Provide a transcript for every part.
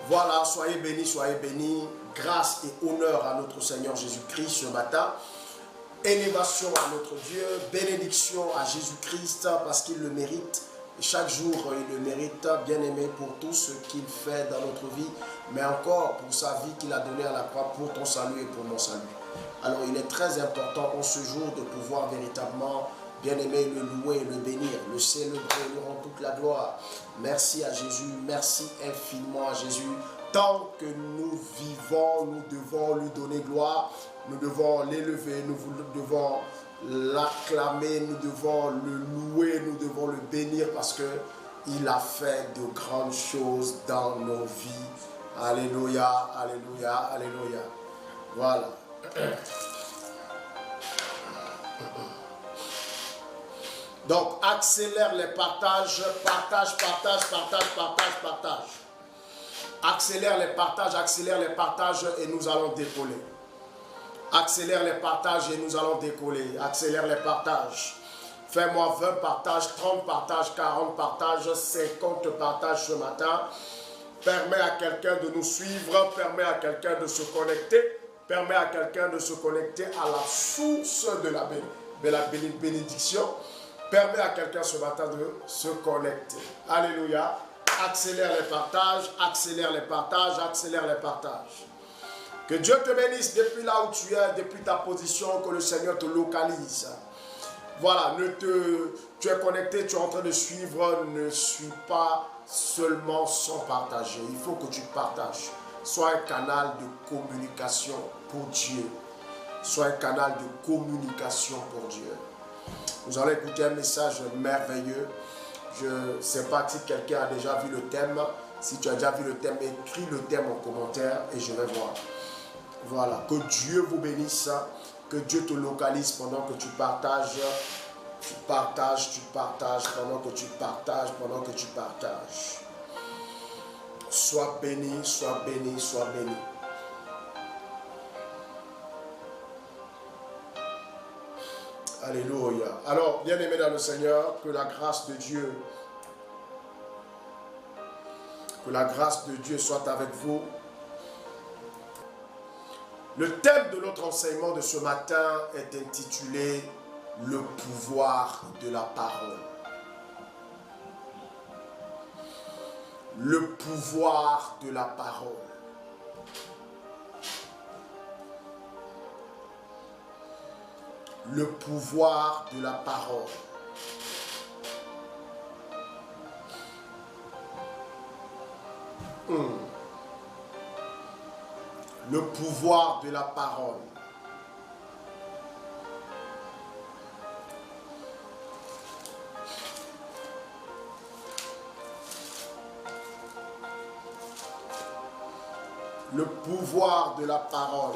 Voilà, soyez bénis, soyez bénis. Grâce et honneur à notre Seigneur Jésus-Christ ce matin. Élévation à notre Dieu, bénédiction à Jésus-Christ parce qu'il le mérite. Et chaque jour, il le mérite, bien-aimé, pour tout ce qu'il fait dans notre vie, mais encore pour sa vie qu'il a donnée à la croix pour ton salut et pour mon salut. Alors, il est très important en ce jour de pouvoir véritablement, bien-aimé, le louer, le bénir, le célébrer, lui rendre toute la gloire. Merci à Jésus, merci infiniment à Jésus. Tant que nous vivons, nous devons lui donner gloire, nous devons l'élever, nous devons l'acclamer, nous devons le louer, nous devons le bénir parce qu'il a fait de grandes choses dans nos vies. Alléluia, alléluia, alléluia. Voilà. Donc, accélère les partages, partage, partage, partage, partage, partage. Accélère les partages et nous allons décoller. Accélère les partages et nous allons décoller. Accélère les partages. Fais-moi 20 partages, 30 partages, 40 partages, 50 partages ce matin. Permets à quelqu'un de nous suivre, permets à quelqu'un de se connecter, permets à quelqu'un de se connecter à la source de la bénédiction. Permets à quelqu'un ce matin de se connecter. Alléluia. Accélère les partages, accélère les partages, accélère les partages. Que Dieu te bénisse depuis là où tu es, depuis ta position, que le Seigneur te localise. Voilà, tu es connecté, tu es en train de suivre, ne suis pas seulement sans partager. Il faut que tu partages. Sois un canal de communication pour Dieu. Sois un canal de communication pour Dieu. Nous allons écouter un message merveilleux. Je ne sais pas si quelqu'un a déjà vu le thème. Si tu as déjà vu le thème, écris le thème en commentaire et je vais voir. Voilà, que Dieu vous bénisse, que Dieu te localise pendant que tu partages. Tu partages, pendant que tu partages, pendant que tu partages. Sois béni, sois béni, sois béni. Alléluia. Alors, bien-aimés dans le Seigneur, que la grâce de Dieu soit avec vous. Le thème de notre enseignement de ce matin est intitulé « Le pouvoir de la parole ». Le pouvoir de la parole. Le pouvoir de la parole. Le pouvoir de la parole. Le pouvoir de la parole.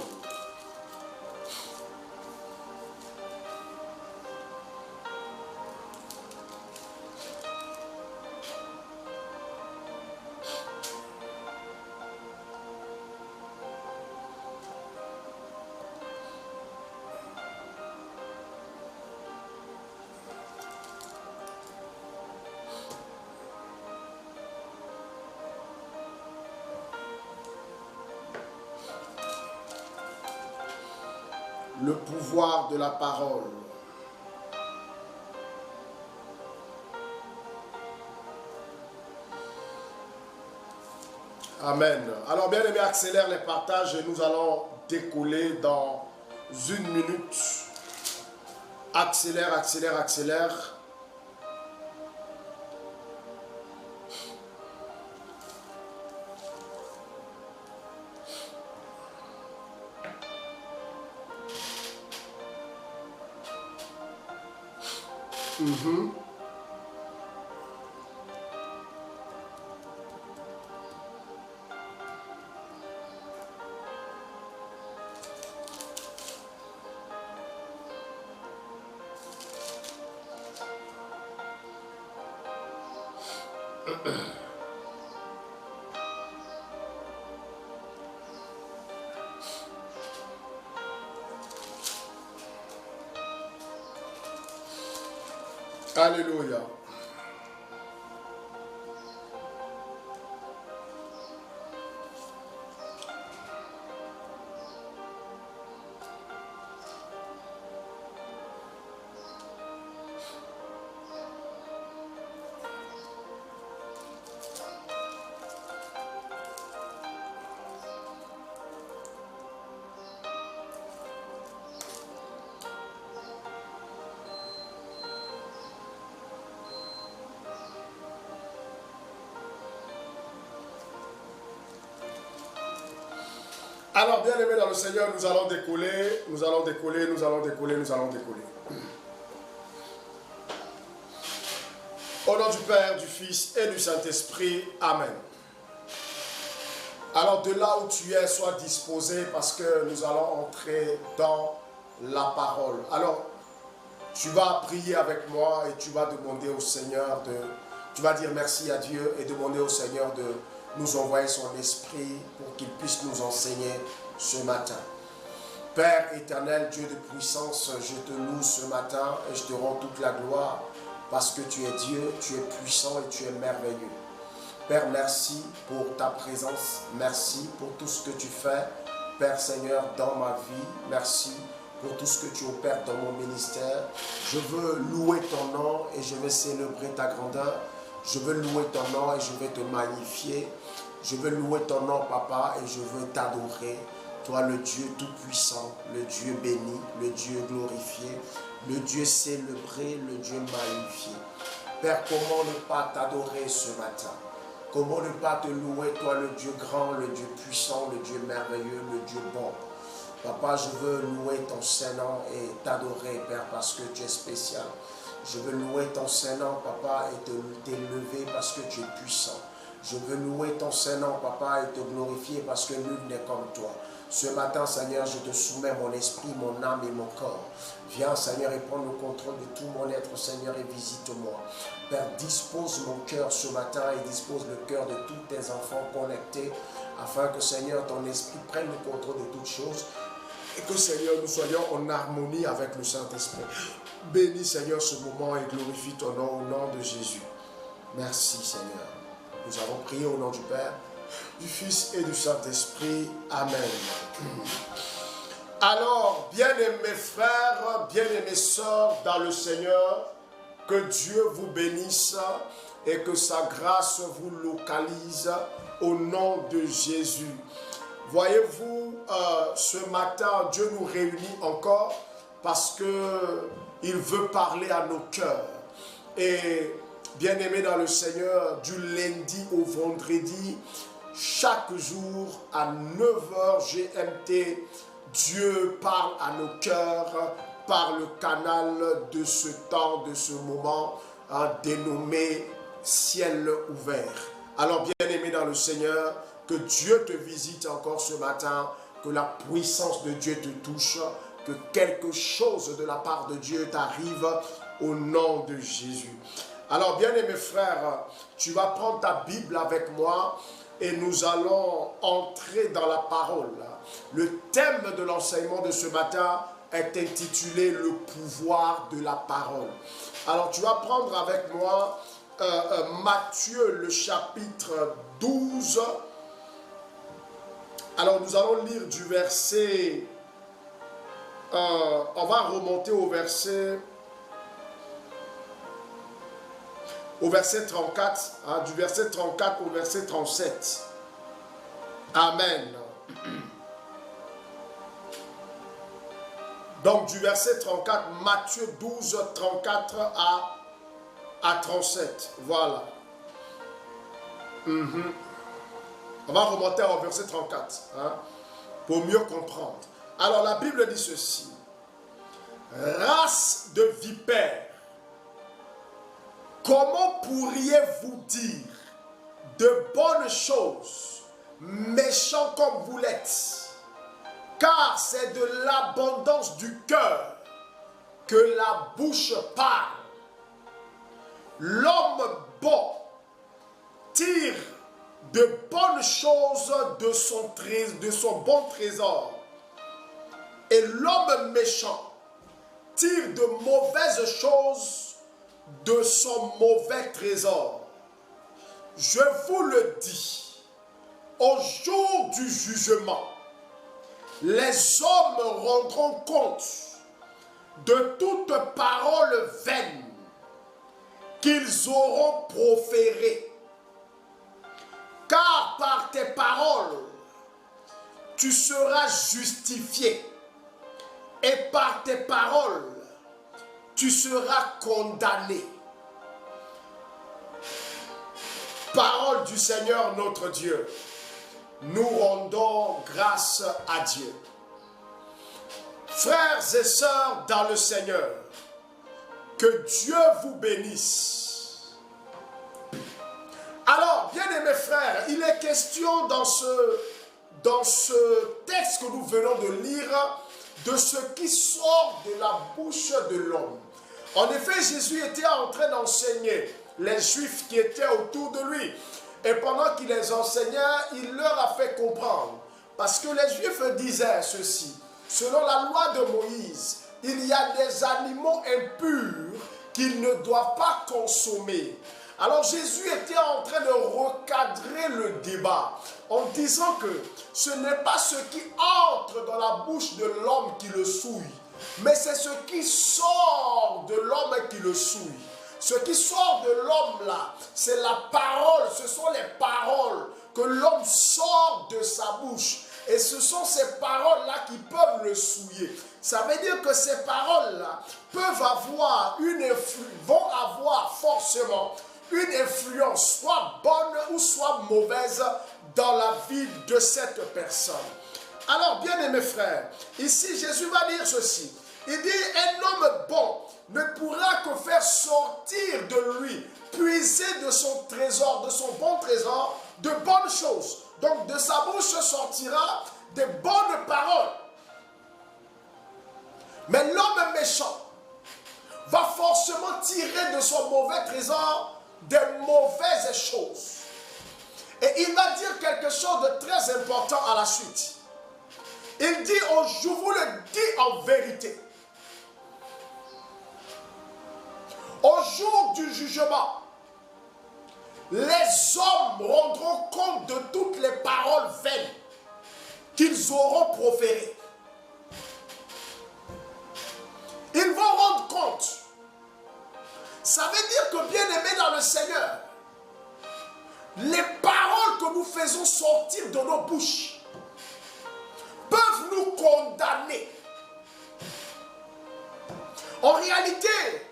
Le pouvoir de la parole. Amen. Alors, bien aimé, accélère les partages et nous allons décoller dans une minute. Accélère, accélère, accélère. Alléluia. Alors, bien aimé dans le Seigneur, nous allons décoller, nous allons décoller, nous allons décoller, nous allons décoller. Au nom du Père, du Fils et du Saint-Esprit, Amen. Alors, de là où tu es, sois disposé parce que nous allons entrer dans la parole. Alors, tu vas prier avec moi et tu vas demander au Seigneur tu vas dire merci à Dieu et demander au Seigneur de nous envoyer son esprit pour qu'il puisse nous enseigner ce matin. Père éternel, Dieu de puissance, je te loue ce matin et je te rends toute la gloire parce que tu es Dieu, tu es puissant et tu es merveilleux. Père, merci pour ta présence, merci pour tout ce que tu fais, Père Seigneur, dans ma vie, merci pour tout ce que tu opères dans mon ministère. Je veux louer ton nom et je veux célébrer ta grandeur. Je veux louer ton nom et je veux te magnifier. Je veux louer ton nom, Papa, et je veux t'adorer. Toi, le Dieu tout-puissant, le Dieu béni, le Dieu glorifié, le Dieu célébré, le Dieu magnifié. Père, comment ne pas t'adorer ce matin? Comment ne pas te louer, toi, le Dieu grand, le Dieu puissant, le Dieu merveilleux, le Dieu bon? Papa, je veux louer ton Saint-Nom et t'adorer, Père, parce que tu es spécial. Je veux louer ton Saint-Nom, Papa, et t'élever parce que tu es puissant. Je veux louer ton Saint-Nom, Papa, et te glorifier parce que nul n'est comme toi. Ce matin, Seigneur, je te soumets mon esprit, mon âme et mon corps. Viens, Seigneur, et prends le contrôle de tout mon être, Seigneur, et visite-moi. Père, dispose mon cœur ce matin et dispose le cœur de tous tes enfants connectés, afin que, Seigneur, ton esprit prenne le contrôle de toutes choses et que, Seigneur, nous soyons en harmonie avec le Saint-Esprit. Bénis, Seigneur, ce moment et glorifie ton nom au nom de Jésus. Merci, Seigneur. Nous avons prié au nom du Père, du Fils et du Saint-Esprit. Amen. Alors, bien-aimés frères, bien-aimés sœurs dans le Seigneur, que Dieu vous bénisse et que sa grâce vous localise au nom de Jésus. Voyez-vous, ce matin, Dieu nous réunit encore parce qu'il veut parler à nos cœurs. Et bien-aimés dans le Seigneur, du lundi au vendredi, chaque jour à 9h GMT, Dieu parle à nos cœurs par le canal de ce temps, de ce moment, dénommé ciel ouvert. Alors, bien-aimés dans le Seigneur, que Dieu te visite encore ce matin, que la puissance de Dieu te touche, que quelque chose de la part de Dieu t'arrive au nom de Jésus. Alors, bien-aimés frères, tu vas prendre ta Bible avec moi et nous allons entrer dans la parole. Le thème de l'enseignement de ce matin est intitulé « Le pouvoir de la parole ». Alors, tu vas prendre avec moi Matthieu, le chapitre 12. Alors, nous allons lire du verset... on va remonter au verset 34, du verset 34 au verset 37. Amen. Donc, du verset 34, Matthieu 12, 34 à 37. Voilà. On va remonter au verset 34, pour mieux comprendre. Alors, la Bible dit ceci. Race de vipères, comment pourriez-vous dire de bonnes choses, méchants comme vous l'êtes? Car c'est de l'abondance du cœur que la bouche parle. L'homme bon tire de bonnes choses de son bon trésor. Et l'homme méchant tire de mauvaises choses de son mauvais trésor. Je vous le dis, au jour du jugement, les hommes rendront compte de toute parole vaine qu'ils auront proférée. Car par tes paroles, tu seras justifié. Et par tes paroles, tu seras condamné. Parole du Seigneur notre Dieu. nous rendons grâce à Dieu. Frères et sœurs dans le Seigneur, que Dieu vous bénisse. Alors, bien-aimés frères, il est question dans ce texte que nous venons de lire de ce qui sort de la bouche de l'homme. En effet, Jésus était en train d'enseigner les Juifs qui étaient autour de lui. Et pendant qu'il les enseignait, il leur a fait comprendre. Parce que les Juifs disaient ceci. Selon la loi de Moïse, il y a des animaux impurs qu'ils ne doivent pas consommer. Alors Jésus était en train de recadrer le débat en disant que ce n'est pas ce qui entre dans la bouche de l'homme qui le souille, mais c'est ce qui sort de l'homme qui le souille. Ce qui sort de l'homme là, c'est la parole, ce sont les paroles que l'homme sort de sa bouche. Et ce sont ces paroles-là qui peuvent le souiller. Ça veut dire que ces paroles-là vont avoir forcément une influence, soit bonne ou soit mauvaise, dans la vie de cette personne. Alors, bien-aimés frères, ici Jésus va dire ceci. Il dit, un homme bon ne pourra que faire sortir de lui, puiser de son trésor, de son bon trésor, de bonnes choses. Donc, de sa bouche sortira de bonnes paroles. Mais l'homme méchant va forcément tirer de son mauvais trésor des mauvaises choses. Et il va dire quelque chose de très important à la suite. Il dit, je vous le dis en vérité, au jour du jugement, les hommes rendront compte de toutes les paroles vaines qu'ils auront proférées. Ils vont rendre compte. Ça veut dire que, bien-aimés dans le Seigneur, les paroles que nous faisons sortir de nos bouches peuvent nous condamner. En réalité,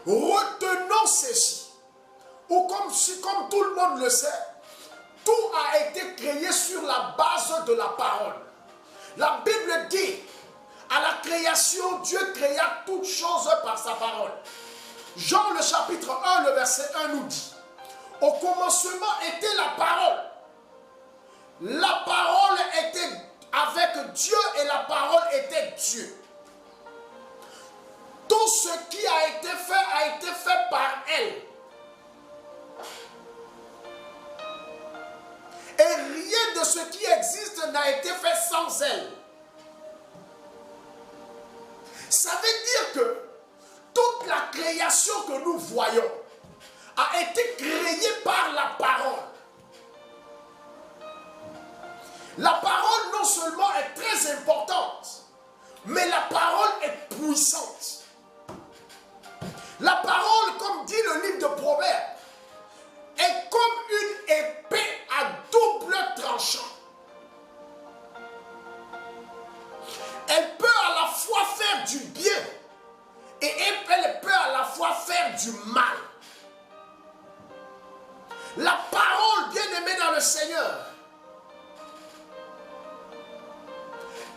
retenons ceci. Ou comme tout le monde le sait, tout a été créé sur la base de la parole. La Bible dit, à la création, Dieu créa toutes choses par sa parole. Jean le chapitre 1, le verset 1 nous dit, au commencement était la parole. La parole était avec Dieu et la parole était Dieu. Tout ce qui a été fait par elle. Et rien de ce qui existe n'a été fait sans elle. Ça veut dire que toute la création que nous voyons a été créée par la parole. La parole non seulement est très importante, mais la parole est puissante. La parole, comme dit le livre de Proverbes, est comme une épée à double tranchant. Elle peut à la fois faire du bien et elle peut à la fois faire du mal. La parole, bien-aimée dans le Seigneur,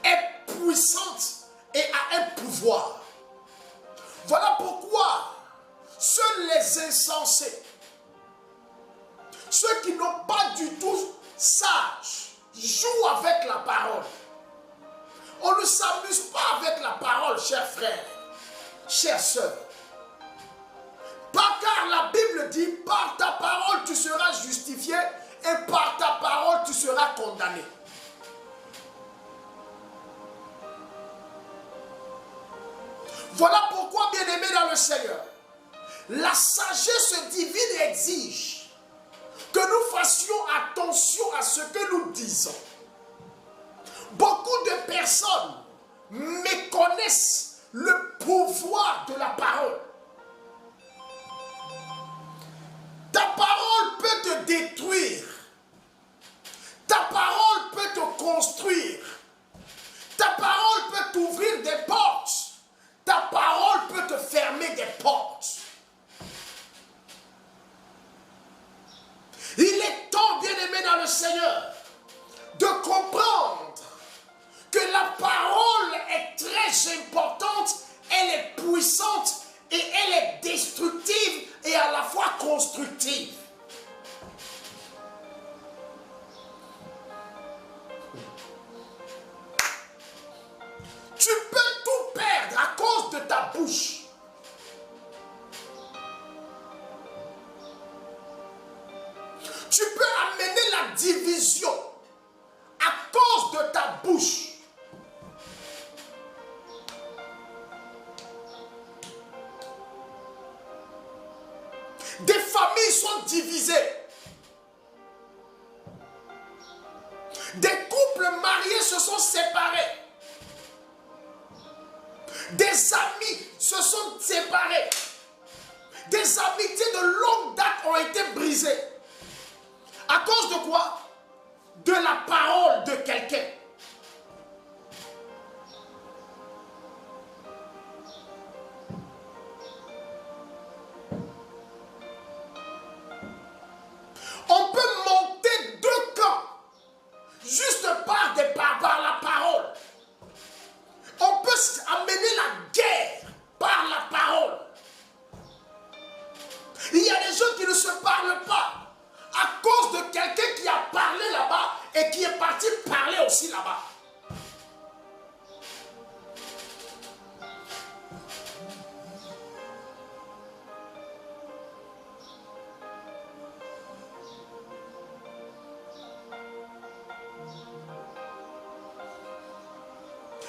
est puissante et a un pouvoir. Voilà pourquoi seuls les insensés, ceux qui n'ont pas du tout sages, jouent avec la parole. On ne s'amuse pas avec la parole, chers frères, chères sœurs. Car la Bible dit, par ta parole tu seras justifié et par ta parole tu seras condamné. Voilà pourquoi, bien-aimés dans le Seigneur, la sagesse divine exige que nous fassions attention à ce que nous disons. Beaucoup de personnes méconnaissent le pouvoir de la parole. Ta parole peut te détruire. Ta parole peut te construire. Ta parole peut t'ouvrir des portes. Ta parole peut te fermer des portes. Il est temps, bien-aimé dans le Seigneur, Tu peux tout perdre à cause de ta bouche. Tu peux amener la division à cause de ta bouche. Des familles sont divisées. Des couples mariés se sont séparés. Des amis se sont séparés. Des amitiés de longue date ont été brisées. À cause de quoi? De la parole de quelqu'un. On peut monter deux camps juste par la parole. On peut amener la guerre par la parole. Il y a des gens qui ne se parlent pas à cause de quelqu'un qui a parlé là-bas et qui est parti parler aussi là-bas.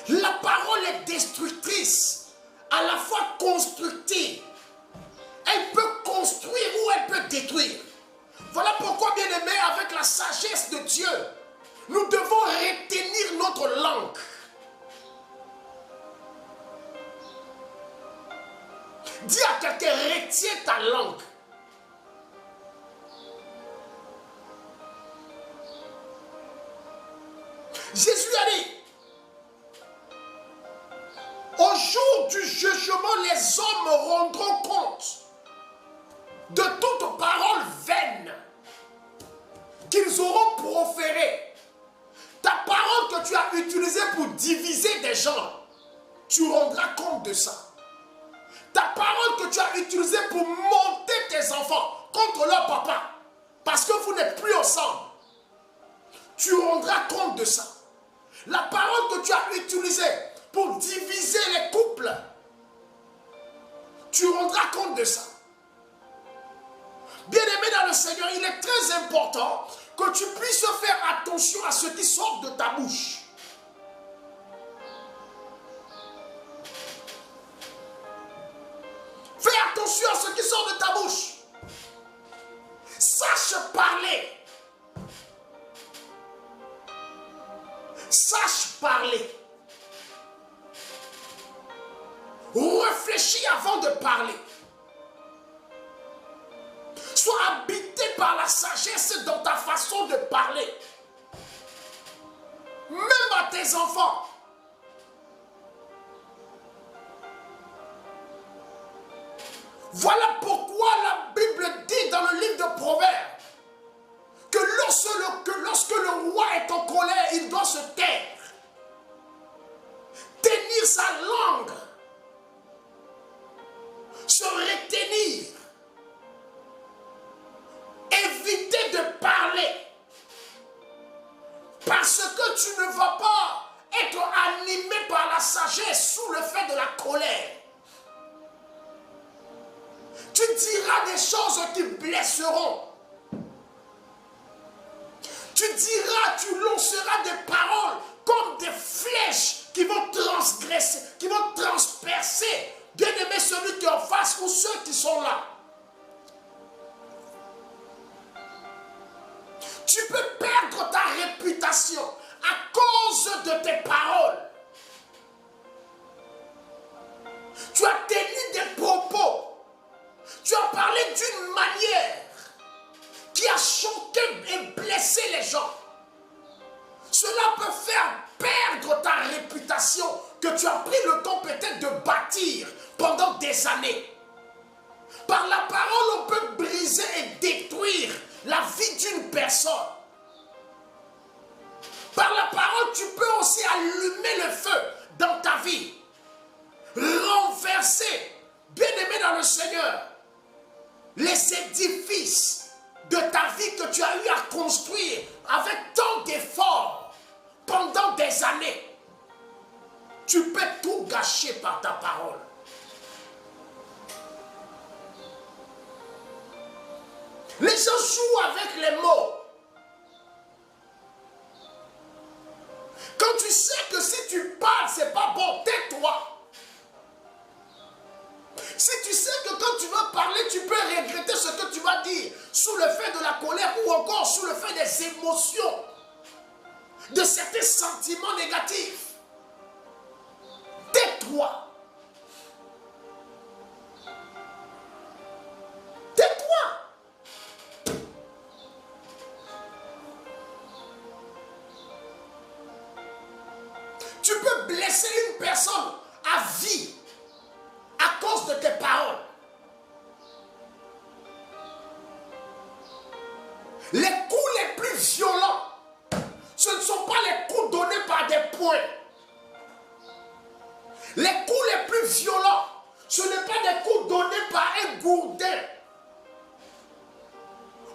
La parole est destructrice, à la fois constructive. Elle peut construire ou elle peut détruire. Voilà pourquoi, bien-aimés, avec la sagesse de Dieu, nous devons retenir notre langue. Dis à quelqu'un, retiens ta langue. Jésus a dit, au jour du jugement, les hommes rendront compte de toute parole vaine qu'ils auront proférée. Ta parole que tu as utilisée pour diviser des gens, tu rendras compte de ça. Ta parole que tu as utilisée pour monter tes enfants contre leur papa, parce que vous n'êtes plus ensemble, tu rendras compte de ça. La parole que tu as utilisée pour diviser les couples, tu rendras compte de ça. Bien-aimé dans le Seigneur, il est très important que tu puisses faire attention à ce qui sort de ta bouche. Fais attention à ce qui sort de ta bouche. Sache parler. Sache parler. Réfléchis avant de parler. Sois habité par la sagesse dans ta façon de parler. Même à tes enfants. Voilà pourquoi la Bible dit dans le livre de Proverbes que lorsque le roi est en colère, il doit se taire. Tenir sa langue. Se retenir. Éviter de parler. Parce que tu ne vas pas être animé par la sagesse sous le fait de la colère. Tu diras des choses qui blesseront. Tu lanceras des paroles comme des flèches qui vont transgresser, qui vont transpercer. Bien-aimé, celui qui est en face ou ceux qui sont là. Tu peux perdre ta réputation à cause de tes paroles. Tu as tenu des propos. Tu as parlé d'une manière qui a choqué et blessé les gens. Cela peut faire perdre ta réputation que tu as pris le temps peut-être de bâtir pendant des années. Par la parole, on peut briser et détruire la vie d'une personne. Par la parole, tu peux aussi allumer le feu dans ta vie. Renverser, bien-aimé dans le Seigneur, les édifices de ta vie que tu as eu à construire avec tant d'efforts. Tu peux tout gâcher par ta parole. Les gens jouent avec les mots. Quand tu sais que si tu parles, c'est pas bon, tais-toi. Si tu sais que quand tu vas parler, tu peux regretter ce que tu vas dire sous le fait de la colère ou encore sous le fait des émotions, de certains sentiments négatifs. Tais-toi. Tais-toi. Tu peux blesser une personne à vie à cause de tes paroles. Les coups les plus violents, ce ne sont pas les coups donnés par des poings. Les coups les plus violents, ce n'est pas des coups donnés par un gourdin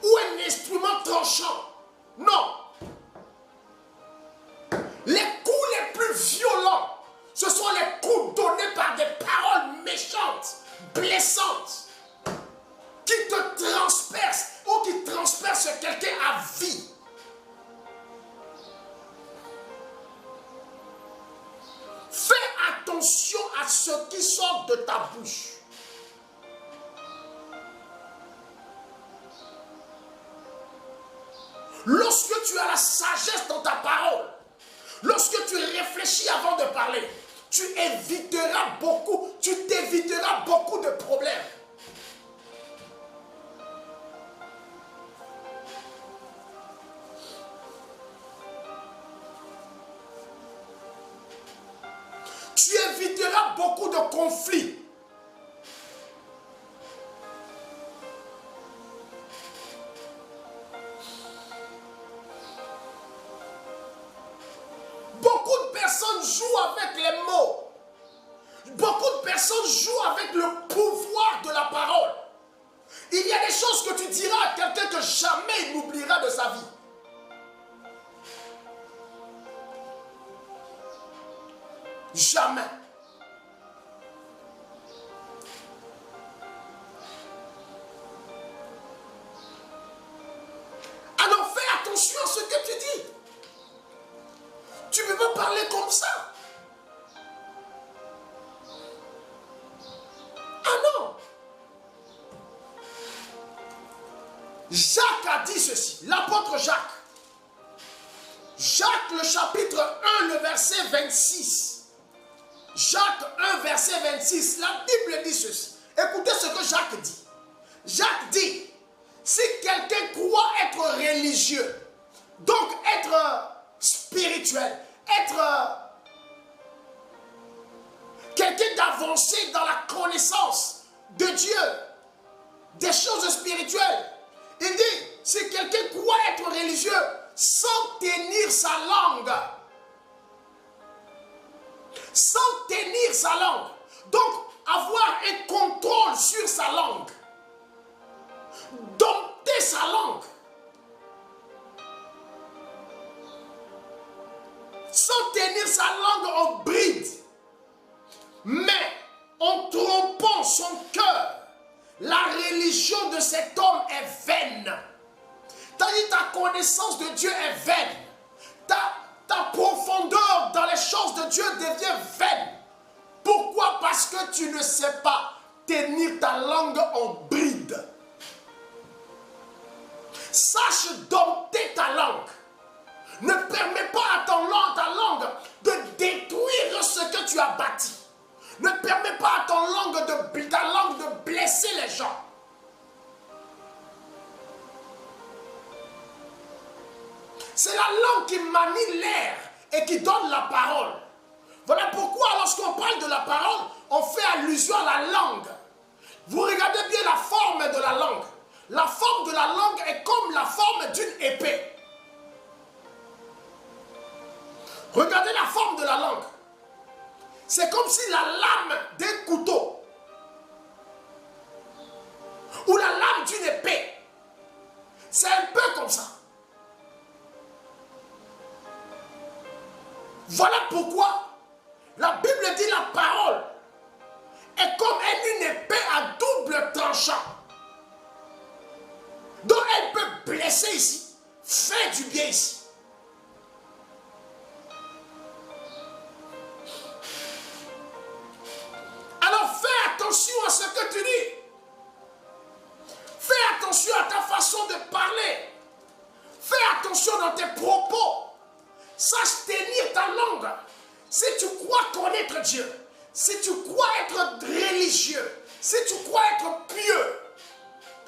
ou un instrument tranchant. Non. Les coups les plus violents, ce sont les coups donnés par des paroles méchantes, blessantes, qui te transpercent ou qui transpercent quelqu'un à vie. Fais attention à ce qui sort de ta bouche. Lorsque tu as la sagesse dans ta parole, lorsque tu réfléchis avant de parler, tu t'éviteras beaucoup de problèmes. Tu éviteras beaucoup de conflits. Beaucoup de personnes jouent avec les mots. Beaucoup de personnes jouent avec le pouvoir de la parole. Il y a des choses que tu diras à quelqu'un que jamais il n'oubliera de sa vie. Jamais. Alors fais attention à ce que tu dis. Tu ne peux pas parler comme ça. Ah non. Jacques a dit ceci, l'apôtre Jacques. Jacques, le chapitre 1, le verset 26. Jacques 1, verset 26, la Bible dit ceci. Écoutez ce que Jacques dit. Jacques dit, si quelqu'un croit être religieux, donc être spirituel, être quelqu'un d'avancé dans la connaissance de Dieu, des choses spirituelles, il dit, si quelqu'un croit être religieux, sans tenir sa langue, sans tenir sa langue. Donc, avoir un contrôle sur sa langue. Dompter sa langue. Sans tenir sa langue en bride. Mais, en trompant son cœur, la religion de cet homme est vaine. C'est-à-dire, ta connaissance de Dieu est vaine. Ta profondeur dans les choses de Dieu devient vaine. Pourquoi? Parce que tu ne sais pas tenir ta langue en bride. Sache dompter ta langue. Ne permets pas à ta langue de détruire ce que tu as bâti. Ne permets pas à ta langue de blesser les gens. C'est la langue qui manie l'air et qui donne la parole. Voilà pourquoi lorsqu'on parle de la parole, on fait allusion à la langue. Vous regardez bien la forme de la langue. La forme de la langue est comme la forme d'une épée. Regardez la forme de la langue. C'est comme si la lame d'un couteau ou la lame d'une épée. C'est un peu comme ça. Voilà pourquoi La Bible dit la parole est comme une épée à double tranchant. Donc elle peut blesser ici, faire du bien ici. Alors fais attention à ce que tu dis. Fais attention à ta façon de parler. Fais attention dans tes propos. Sache tenir ta langue. Si tu crois connaître Dieu, si tu crois être religieux, si tu crois être pieux,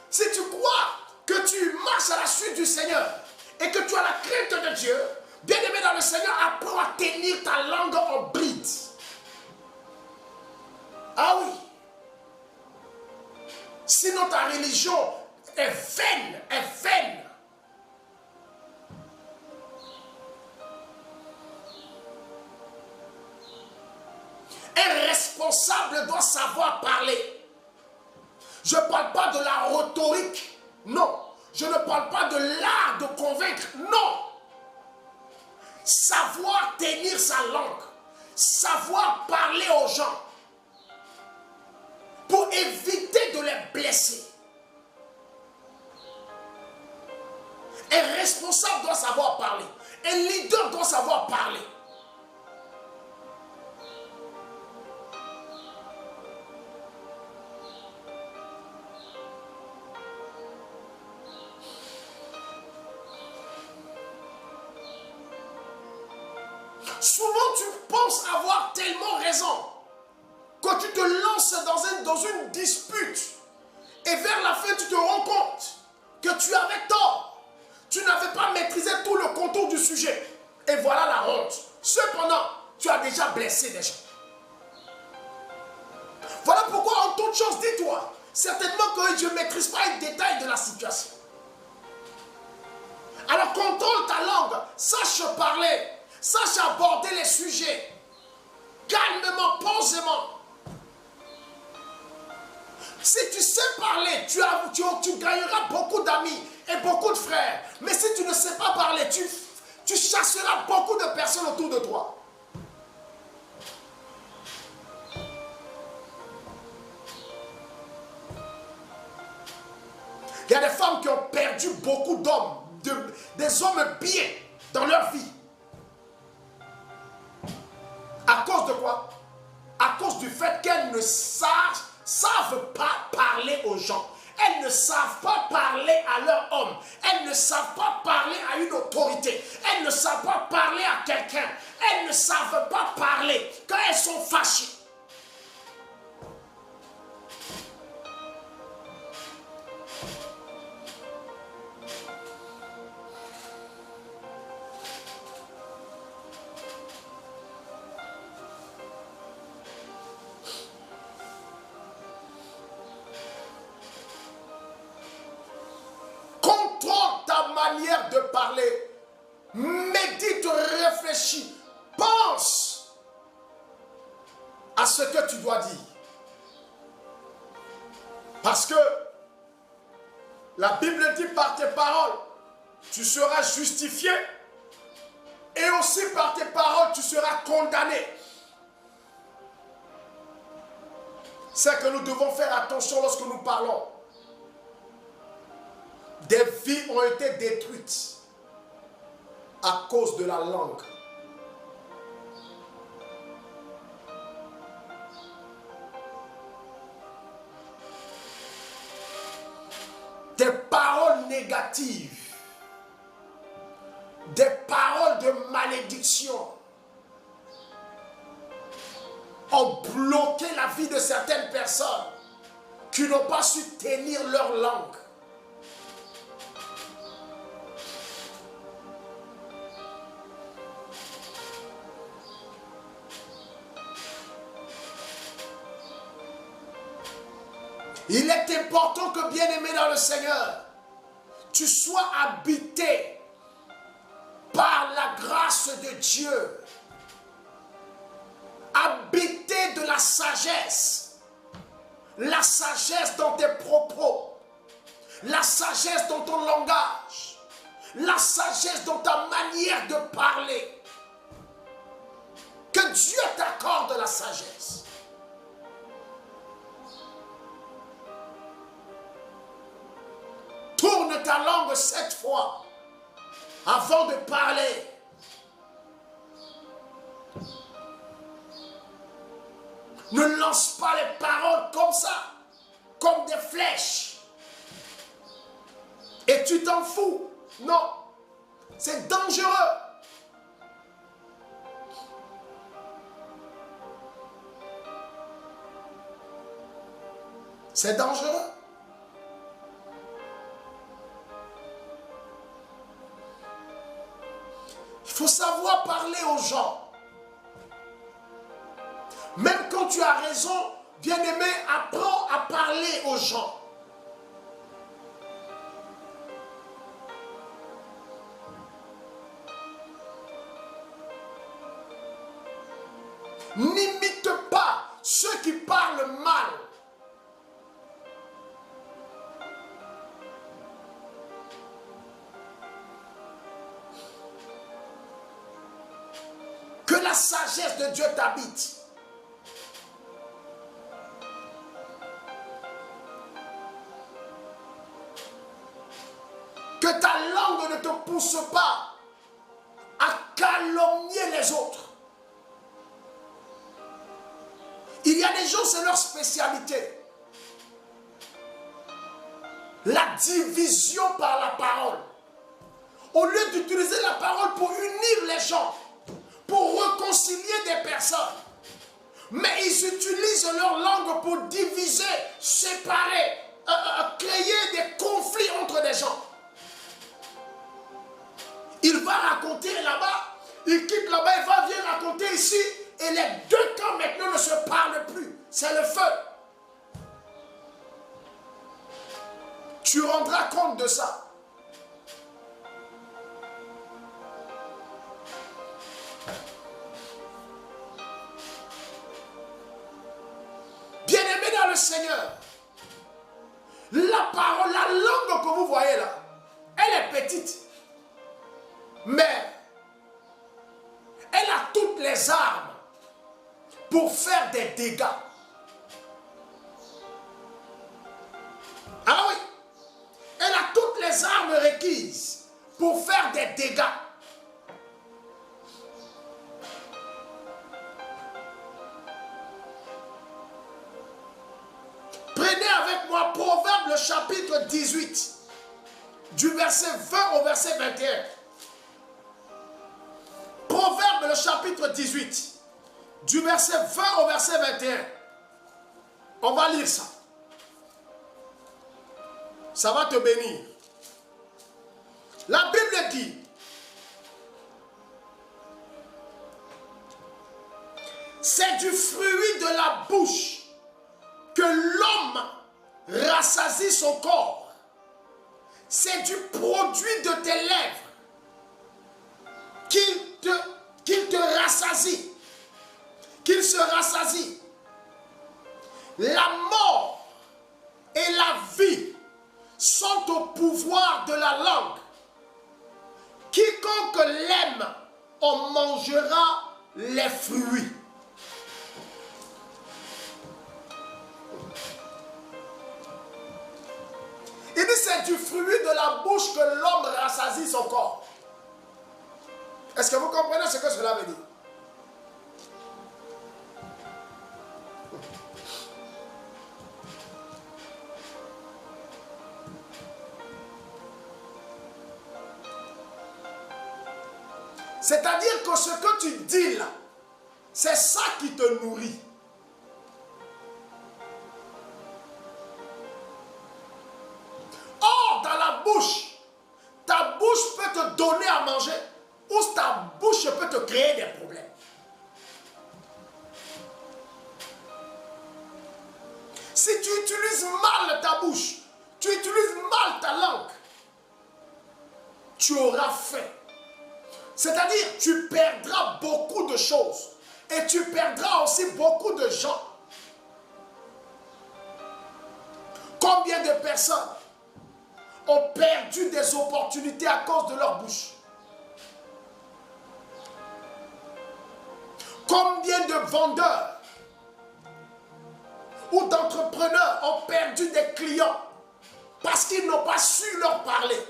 si tu crois que tu marches à la suite du Seigneur et que tu as la crainte de Dieu, bien-aimé dans le Seigneur, apprends à tenir ta langue en bride. Ah oui. Sinon ta religion est vaine, est vaine. Un responsable doit savoir parler. Je ne parle pas de la rhétorique, non. Je ne parle pas de l'art de convaincre, non. Savoir tenir sa langue, savoir parler aux gens pour éviter de les blesser. Un responsable doit savoir parler. Un leader doit savoir parler. Souvent, tu penses avoir tellement raison que tu te lances dans une dispute et vers la fin, tu te rends compte que tu avais tort. Tu n'avais pas maîtrisé tout le contour du sujet. Et voilà la honte. Cependant, tu as déjà blessé des gens. Voilà pourquoi en toute chose, dis-toi, certainement que je ne maîtrise pas les détails de la situation. Alors contrôle ta langue, sache parler. Sache aborder les sujets calmement, posément. Si tu sais parler, tu gagneras beaucoup d'amis et beaucoup de frères. Mais si tu ne sais pas parler, tu chasseras beaucoup de personnes autour de toi. Il y a des femmes qui ont perdu beaucoup d'hommes, des hommes bien dans leur vie. À cause de quoi? À cause du fait qu'elles ne savent pas parler aux gens. Elles ne savent pas parler à leur homme. Elles ne savent pas parler à une autorité. Elles ne savent pas parler à quelqu'un. Elles ne savent pas parler quand elles sont fâchées. Manière de parler, médite, réfléchis, pense à ce que tu dois dire. Parce que la Bible dit par tes paroles, tu seras justifié et aussi par tes paroles, tu seras condamné. C'est que nous devons faire attention lorsque nous parlons. Des vies ont été détruites à cause de la langue. Des paroles négatives, des paroles de malédiction ont bloqué la vie de certaines personnes qui n'ont pas su tenir leur langue. Il est important que, bien-aimé dans le Seigneur, tu sois habité par la grâce de Dieu. Habité de la sagesse dans tes propos, la sagesse dans ton langage, la sagesse dans ta manière de parler. Que Que Dieu t'accorde la sagesse. Tourne ta langue 7 fois avant de parler. Ne lance pas les paroles comme ça, comme des flèches. Et tu t'en fous. Non, c'est dangereux. C'est dangereux. Il faut savoir parler aux gens. Même quand tu as raison, bien-aimé, apprends à parler aux gens. N'imite pas ceux qui parlent mal. Que la sagesse de Dieu t'habite. Que ta langue ne te pousse pas à calomnier les autres. Il y a des gens, c'est leur spécialité. La division par la parole. Au lieu d'utiliser la parole pour unir les gens, pour réconcilier des personnes, mais ils utilisent leur langue pour diviser, séparer, créer des conflits entre des gens. Il va raconter là-bas, il quitte là-bas, il va venir raconter ici, et les deux camps maintenant ne se parlent plus. C'est le feu. Tu rendras compte de ça. Bien-aimé dans le Seigneur, la parole, la langue que vous voyez là, elle est petite. Mais elle a toutes les armes pour faire des dégâts. Ah oui, elle a toutes les armes requises pour faire des dégâts. Prenez avec moi Proverbe le chapitre 18, du verset 20 au verset 21. Proverbe le chapitre 18, du verset 20 au verset 21. On va lire ça. Ça va te bénir. La Bible dit, c'est du fruit de la bouche que l'homme rassasie son corps. C'est du produit de tes lèvres qu'il te rassasie, qu'il se rassasie. La mort et la vie sont au pouvoir de la langue. Quiconque l'aime en mangera les fruits. Il dit c'est du fruit de la bouche que l'homme rassasie son corps. Est-ce que vous comprenez ce que cela veut dire? C'est-à-dire que ce que tu dis là, c'est ça qui te nourrit. Or, dans la bouche, ta bouche peut te donner à manger ou ta bouche peut te créer des problèmes. Si tu utilises mal ta bouche, tu utilises mal ta langue, tu auras faim. C'est-à-dire, tu perdras beaucoup de choses. Et tu perdras aussi beaucoup de gens. Combien de personnes ont perdu des opportunités à cause de leur bouche? Combien de vendeurs ou d'entrepreneurs ont perdu des clients parce qu'ils n'ont pas su leur parler?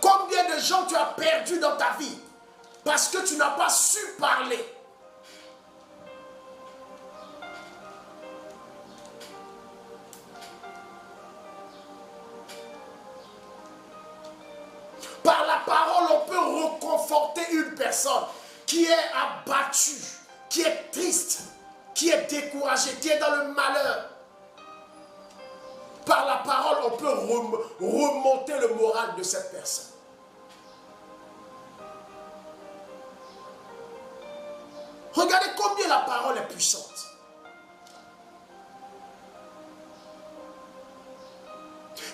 Combien de gens tu as perdu dans ta vie parce que tu n'as pas su parler? Par la parole, on peut reconforter une personne qui est abattue, qui est triste, qui est découragée, qui est dans le malheur. Par la parole, on peut remonter le moral de cette personne. Regardez combien la parole est puissante.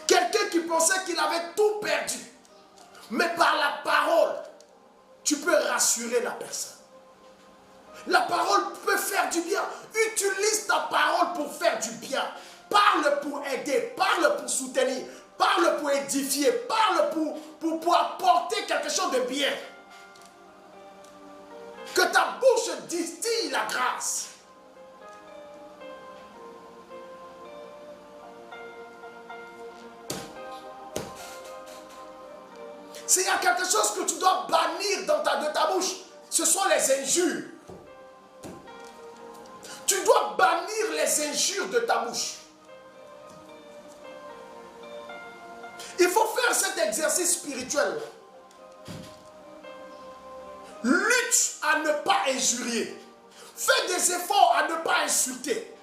Quelqu'un qui pensait qu'il avait tout perdu, mais par la parole, tu peux rassurer la personne. La parole peut faire du bien. Utilise ta parole pour faire du bien. Parle pour aider, parle pour soutenir, parle pour édifier, parle pour apporter quelque chose de bien. Que ta bouche distille la grâce. S'il y a quelque chose que tu dois bannir de ta bouche, ce sont les injures. Tu dois bannir les injures de ta bouche. Il faut faire cet exercice spirituel. Lutte à ne pas injurier. Fais des efforts à ne pas insulter.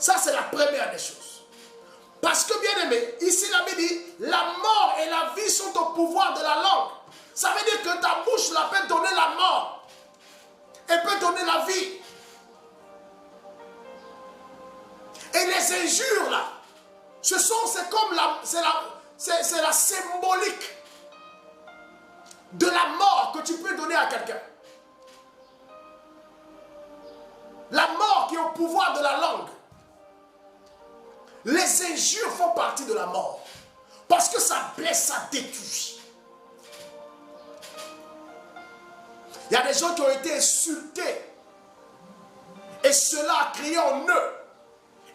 Ça, c'est la première des choses. Parce que, bien aimé, ici la Bible dit, la mort et la vie sont au pouvoir de la langue. Ça veut dire que ta bouche là, peut donner la mort. Elle peut donner la vie. Et les injures là, c'est comme c'est la symbolique de la mort que tu peux donner à quelqu'un. La mort qui est au pouvoir de la langue. Les injures font partie de la mort. Parce que ça blesse, ça détruit. Il y a des gens qui ont été insultés. Et cela a créé en eux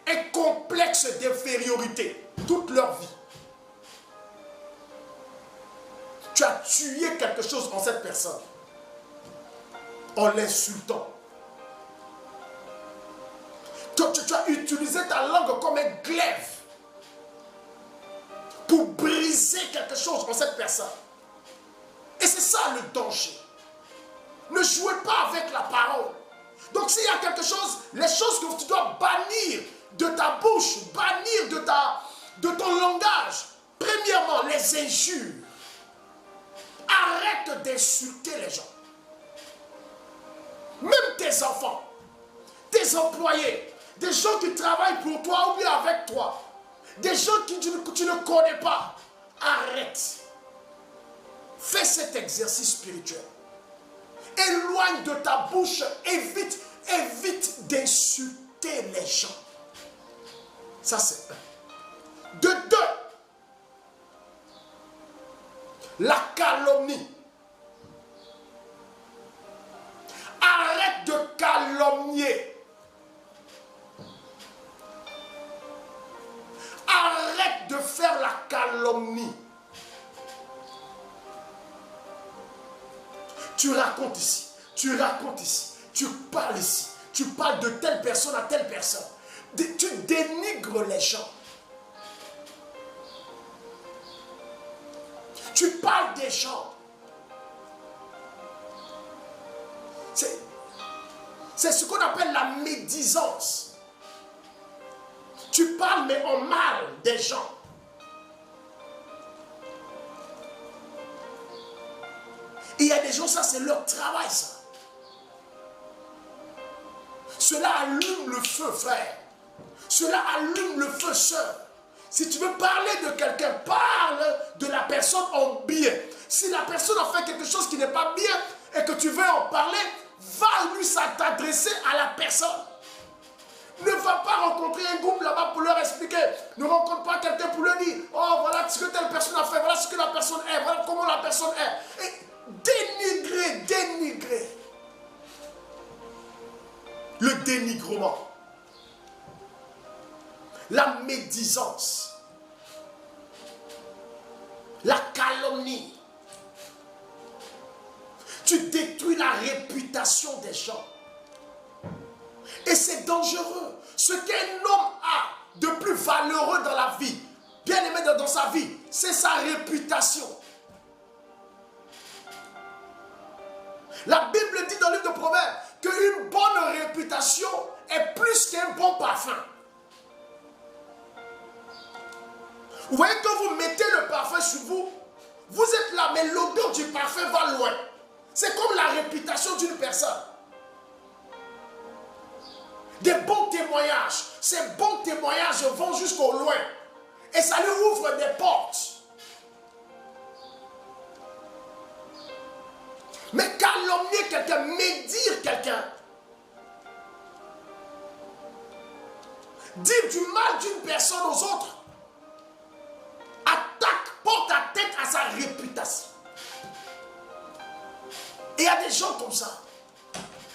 un complexe d'infériorité toute leur vie. Tu as tué quelque chose en cette personne en l'insultant. Tu as utilisé ta langue comme un glaive pour briser quelque chose en cette personne. Et c'est ça le danger. Ne jouez pas avec la parole. Donc s'il y a quelque chose, les choses que tu dois bannir de ta bouche, bannir de ton langage, premièrement, les injures. Arrête d'insulter les gens. Même tes enfants, tes employés, des gens qui travaillent pour toi ou bien avec toi, des gens que tu ne connais pas. Arrête. Fais cet exercice spirituel. Éloigne de ta bouche, évite d'insulter les gens. Ça c'est un. De deux, la calomnie. Arrête de calomnier. Arrête de faire la calomnie. Tu racontes ici, tu parles ici, tu parles de telle personne à telle personne. Tu dénigres les gens. Tu parles des gens. C'est ce qu'on appelle la médisance. Tu parles mais en mal des gens. Et il y a des gens, ça c'est leur travail ça. Cela allume le feu, frère. Cela allume le feu, sœur. Si tu veux parler de quelqu'un, parle de la personne en bien. Si la personne a fait quelque chose qui n'est pas bien et que tu veux en parler, va lui t'adresser à la personne. Ne va pas rencontrer un groupe là-bas pour leur expliquer. Ne rencontre pas quelqu'un pour leur dire, oh voilà ce que telle personne a fait, voilà ce que la personne est, voilà comment la personne est. Et dénigrer, dénigrer. Le dénigrement. La médisance. La calomnie. Tu détruis la réputation des gens. Et c'est dangereux. Ce qu'un homme a de plus valeureux dans la vie, bien aimé dans sa vie, c'est sa réputation. La Bible dit dans le livre de Proverbes qu'une bonne réputation est plus qu'un bon parfum. Vous voyez, quand vous mettez le parfum sur vous, vous êtes là, mais l'odeur du parfum va loin. C'est comme la réputation d'une personne. Des bons témoignages. Ces bons témoignages vont jusqu'au loin. Et ça lui ouvre des portes. Mais calomnier quelqu'un, médire quelqu'un, dire du mal d'une personne aux autres, porte atteinte à sa réputation. Et il y a des gens comme ça.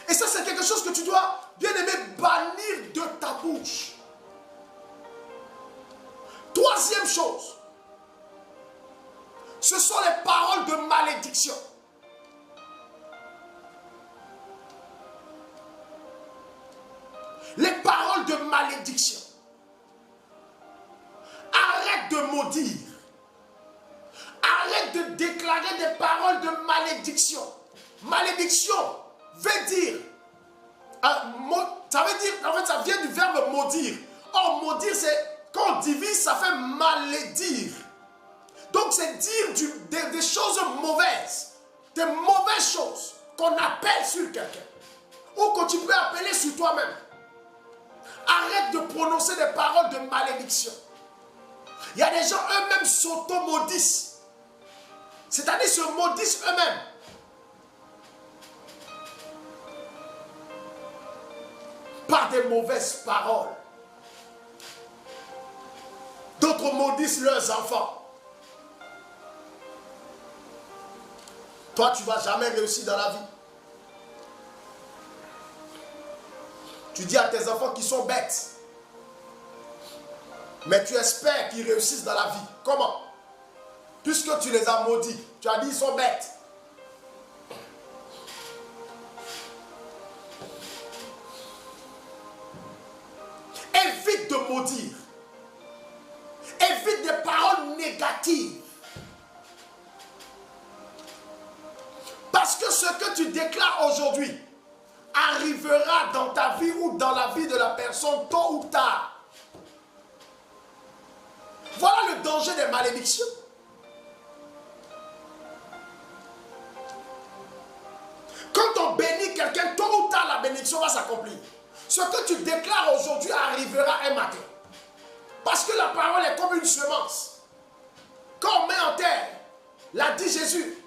Et ça, c'est quelque chose que tu dois, bien aimé, bannir de ta bouche. Troisième chose, ce sont les paroles de malédiction. Les paroles de malédiction. Arrête de maudire. Arrête de déclarer des paroles de malédiction. Malédiction veut dire, ça veut dire, en fait, ça vient du verbe maudire. Or, maudire, c'est, quand on divise, ça fait malédire. Donc, c'est dire des choses mauvaises, des mauvaises choses qu'on appelle sur quelqu'un. Ou que tu peux appeler sur toi-même. Arrête de prononcer des paroles de malédiction. Il y a des gens eux-mêmes s'auto-maudissent. C'est-à-dire se maudissent eux-mêmes. Par des mauvaises paroles. D'autres maudissent leurs enfants. Toi, tu ne vas jamais réussir dans la vie. Tu dis à tes enfants qu'ils sont bêtes. Mais tu espères qu'ils réussissent dans la vie. Comment? Puisque tu les as maudits. Tu as dit qu'ils sont bêtes. Évite de maudire. Évite des paroles négatives. Parce que ce que tu déclares aujourd'hui arrivera dans ta vie ou dans la vie de la personne tôt ou tard. Voilà le danger des malédictions. Quand on bénit quelqu'un, tôt ou tard, la bénédiction va s'accomplir. Ce que tu déclares aujourd'hui arrivera un matin. Parce que la parole est comme une semence. Quand on met en terre, l'a dit Jésus,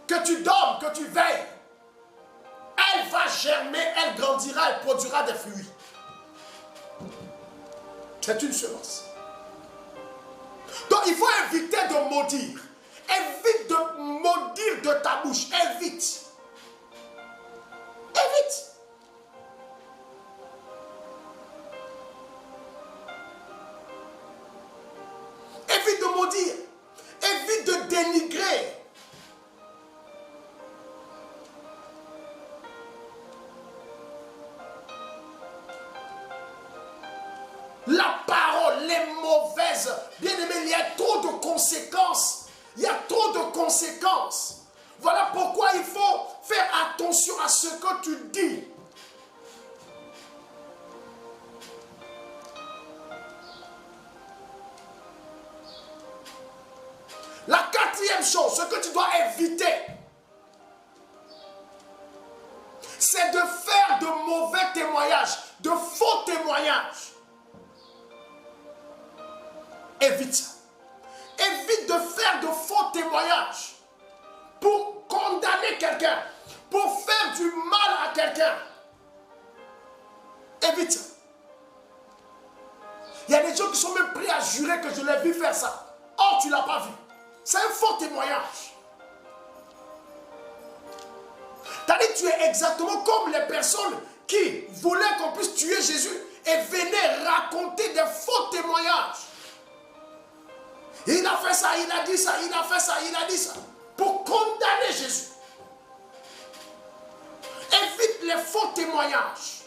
que tu dormes, que tu veilles, elle va germer, elle grandira, elle produira des fruits. C'est une semence. Donc il faut éviter de maudire. Évite de maudire de ta bouche. Évite. Évite. Évite de maudire. Évite de dénigrer. La parole, les mauvaises, bien aimé, il y a trop de conséquences. Il y a trop de conséquences. Voilà pourquoi il faut faire attention à ce que tu dis. La quatrième chose, ce que tu dois éviter, c'est de faire de mauvais témoignages, de faux témoignages. Évite ça. Évite de faire de faux témoignages pour condamner quelqu'un, pour faire du mal à quelqu'un. Évite ça. qui sont même prêts à jurer que je l'ai vu faire ça. Or, tu ne l'as pas vu. C'est un faux témoignage. C'est-à-dire que tu es exactement comme les personnes qui voulaient qu'on puisse tuer Jésus et venaient raconter des faux témoignages. Il a fait ça, il a dit ça, il a fait ça, il a dit ça. Pour condamner Jésus. Évite les faux témoignages.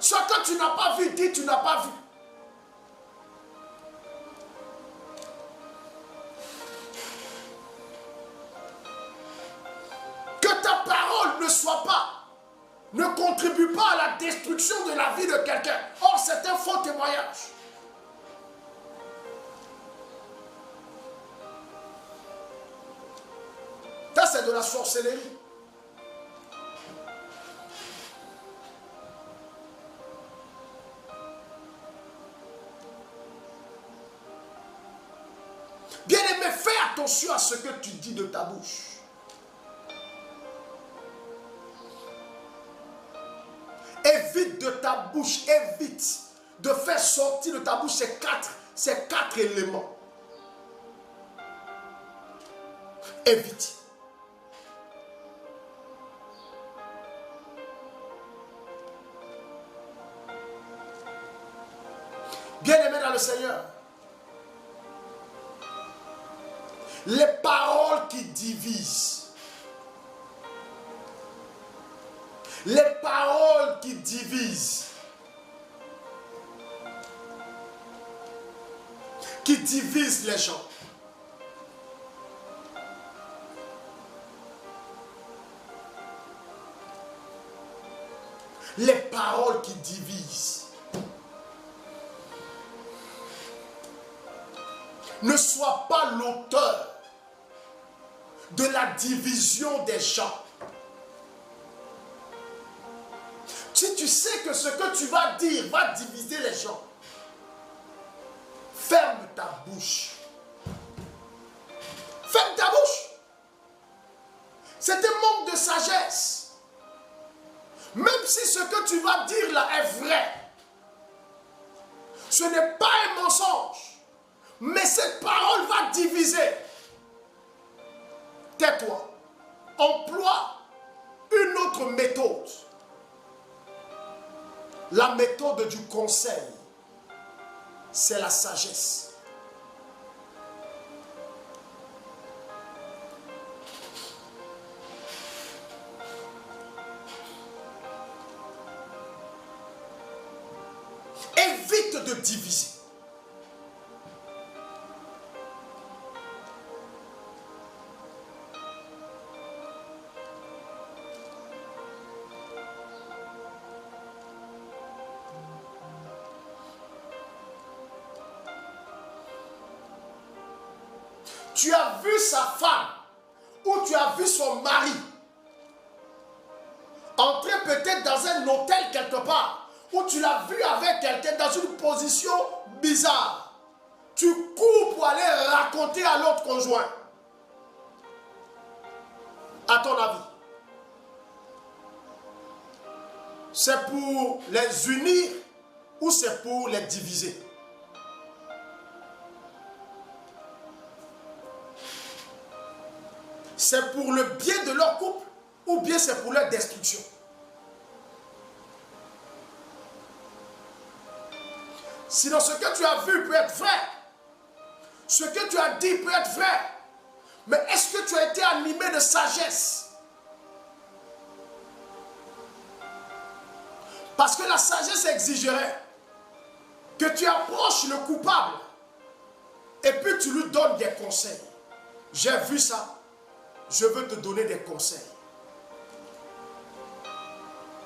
Ce que tu n'as pas vu, dis tu n'as pas vu. Que ta parole ne contribue pas à la destruction de la vie de quelqu'un. Or, c'est un faux témoignage. Ça, c'est de la sorcellerie. Bien-aimé, fais attention à ce que tu dis de ta bouche. Évite de ta bouche, évite de faire sortir de ta bouche ces quatre éléments. Évite. Bien-aimé dans le Seigneur, les paroles qui divisent, les paroles qui divisent, les gens. Les paroles qui divisent. Ne sois pas l'auteur de la division des gens. Si tu sais que ce que tu vas dire va diviser les gens, ferme ta bouche. Ferme ta bouche. C'est un manque de sagesse. Même si ce que tu vas dire là est vrai, ce n'est pas un mensonge. Mais cette parole va diviser. Tais-toi. Emploie une autre méthode. La méthode du conseil, c'est la sagesse. Évite de diviser. Tu as vu sa femme ou tu as vu son mari entrer peut-être dans un hôtel quelque part, ou tu l'as vu avec quelqu'un dans une position bizarre. Tu cours pour aller raconter à l'autre conjoint. À ton avis, c'est pour les unir ou c'est pour les diviser? C'est pour le bien de leur couple ou bien c'est pour leur destruction? Sinon, ce que tu as vu peut être vrai. Ce que tu as dit peut être vrai. Mais est-ce que tu as été animé de sagesse? Parce que la sagesse exigerait que tu approches le coupable et puis tu lui donnes des conseils. J'ai vu ça. Je veux te donner des conseils.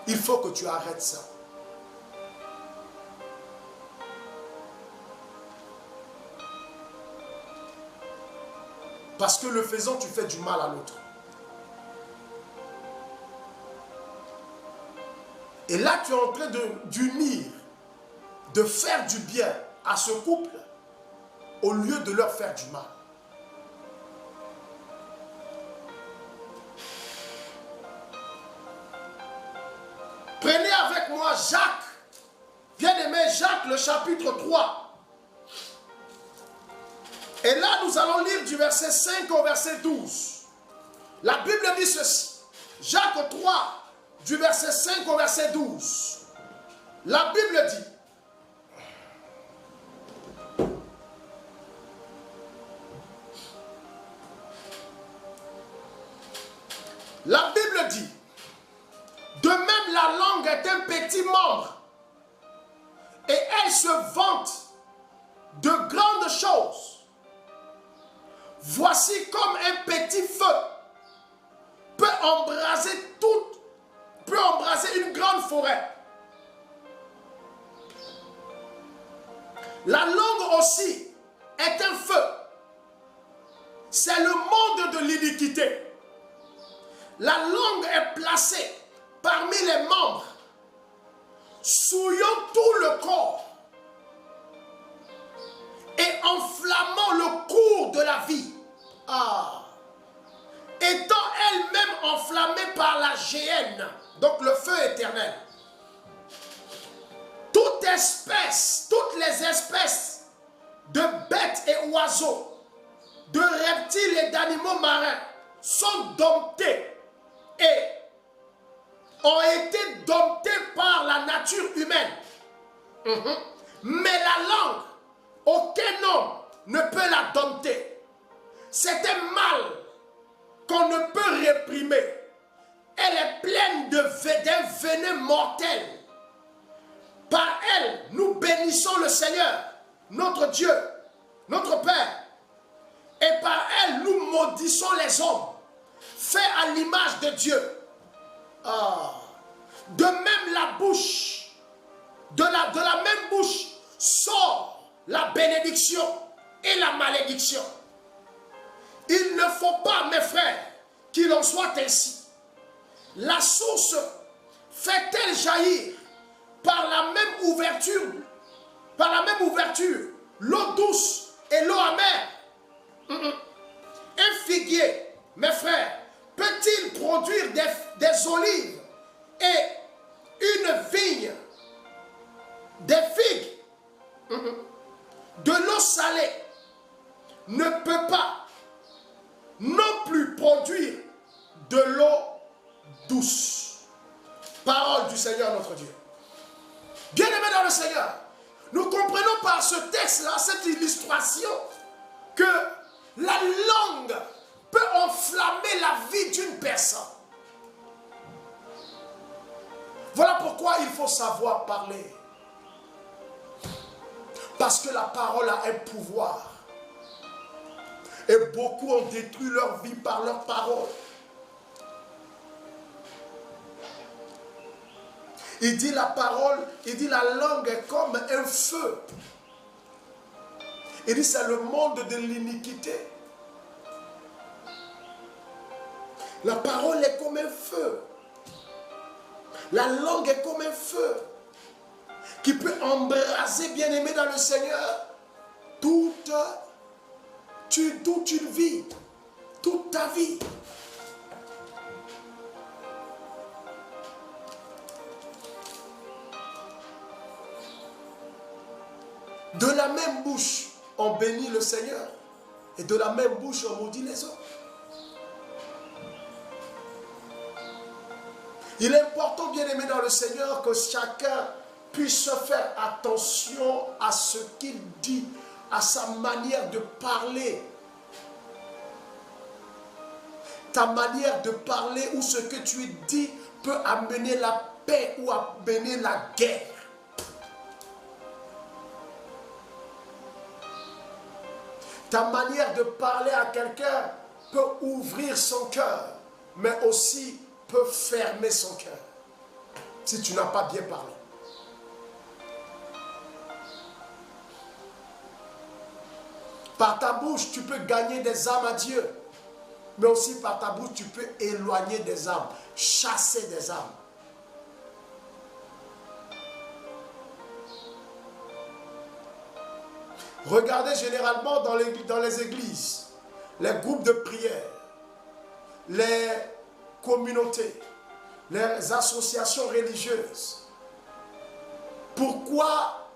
Il faut que tu arrêtes ça. Parce que le faisant, tu fais du mal à l'autre. Et là, tu es en train d'unir, de faire du bien à ce couple au lieu de leur faire du mal. Prenez avec moi Jacques, Bien-aimé, Jacques, le chapitre 3. Et là, nous allons lire du verset 5 au verset 12. La Bible dit ceci. Jacques 3, du verset 5 au verset 12. La Bible dit. La Bible dit. De même, la langue est un petit membre. Et elle se vante de grandes choses. Voici comme un petit feu peut embraser une grande forêt. La langue aussi est un feu. C'est le monde de l'iniquité. La langue est placée parmi les membres, souillant tout le corps et enflammant le cours de la vie. Étant elle-même enflammée par la géhenne, donc le feu éternel. Toutes les espèces de bêtes et oiseaux, de reptiles et d'animaux marins sont domptés et ont été domptés par la nature humaine. Mais la langue, aucun homme ne peut la dompter. C'est un mal qu'on ne peut réprimer. Elle est pleine d'un venin mortel. Par elle, nous bénissons le Seigneur, notre Dieu, notre Père. Et par elle, nous maudissons les hommes, faits à l'image de Dieu. De même la bouche, de la même bouche sort la bénédiction et la malédiction. Il ne faut pas, mes frères, qu'il en soit ainsi. La source fait-elle jaillir par la même ouverture, l'eau douce et l'eau amère? Un figuier, mes frères, peut-il produire des olives et une vigne, des figues? De l'eau salée ne peut pas non plus produire de l'eau douce. Parole du Seigneur notre Dieu. Bien-aimés dans le Seigneur, nous comprenons par ce texte-là, cette illustration, que la langue peut enflammer la vie d'une personne. Voilà pourquoi il faut savoir parler. Parce que la parole a un pouvoir. Et beaucoup ont détruit leur vie par leur parole. Il dit la parole, il dit la langue est comme un feu. Il dit c'est le monde de l'iniquité. La parole est comme un feu. La langue est comme un feu qui peut embraser, bien-aimé dans le Seigneur, toute une vie, toute ta vie. De la même bouche, on bénit le Seigneur. Et de la même bouche, on maudit les autres. Il est important, bien-aimé dans le Seigneur, que chacun puisse faire attention à ce qu'il dit, à sa manière de parler. Ta manière de parler ou ce que tu dis peut amener la paix ou amener la guerre. Ta manière de parler à quelqu'un peut ouvrir son cœur, mais aussi peut fermer son cœur, si tu n'as pas bien parlé. Par ta bouche, tu peux gagner des âmes à Dieu, mais aussi par ta bouche, tu peux éloigner des âmes, chasser des âmes. Regardez généralement dans les églises, les groupes de prière, les communautés, les associations religieuses. Pourquoi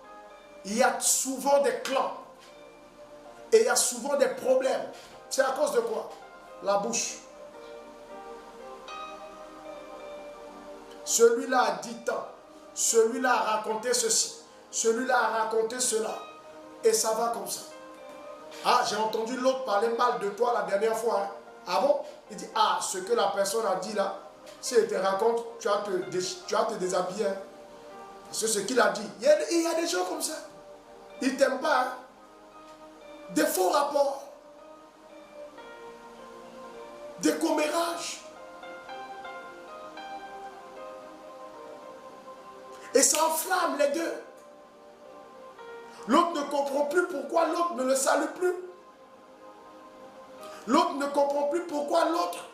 il y a souvent des clans et il y a souvent des problèmes? C'est à cause de quoi? La bouche. Celui-là a dit tant. Celui-là a raconté ceci. Celui-là a raconté cela. Et ça va comme ça. Ah, j'ai entendu l'autre parler mal de toi la dernière fois. Hein. Ah bon? Il dit, ah, ce que la personne a dit là, si elle te raconte, tu vas te déshabiller. Hein. C'est ce qu'il a dit. Il y a des gens comme ça. Ils ne t'aiment pas. Hein. Des faux rapports. Des commérages. Et ça enflamme les deux. L'autre ne comprend plus pourquoi l'autre ne le salue plus. L'autre ne comprend plus pourquoi l'autre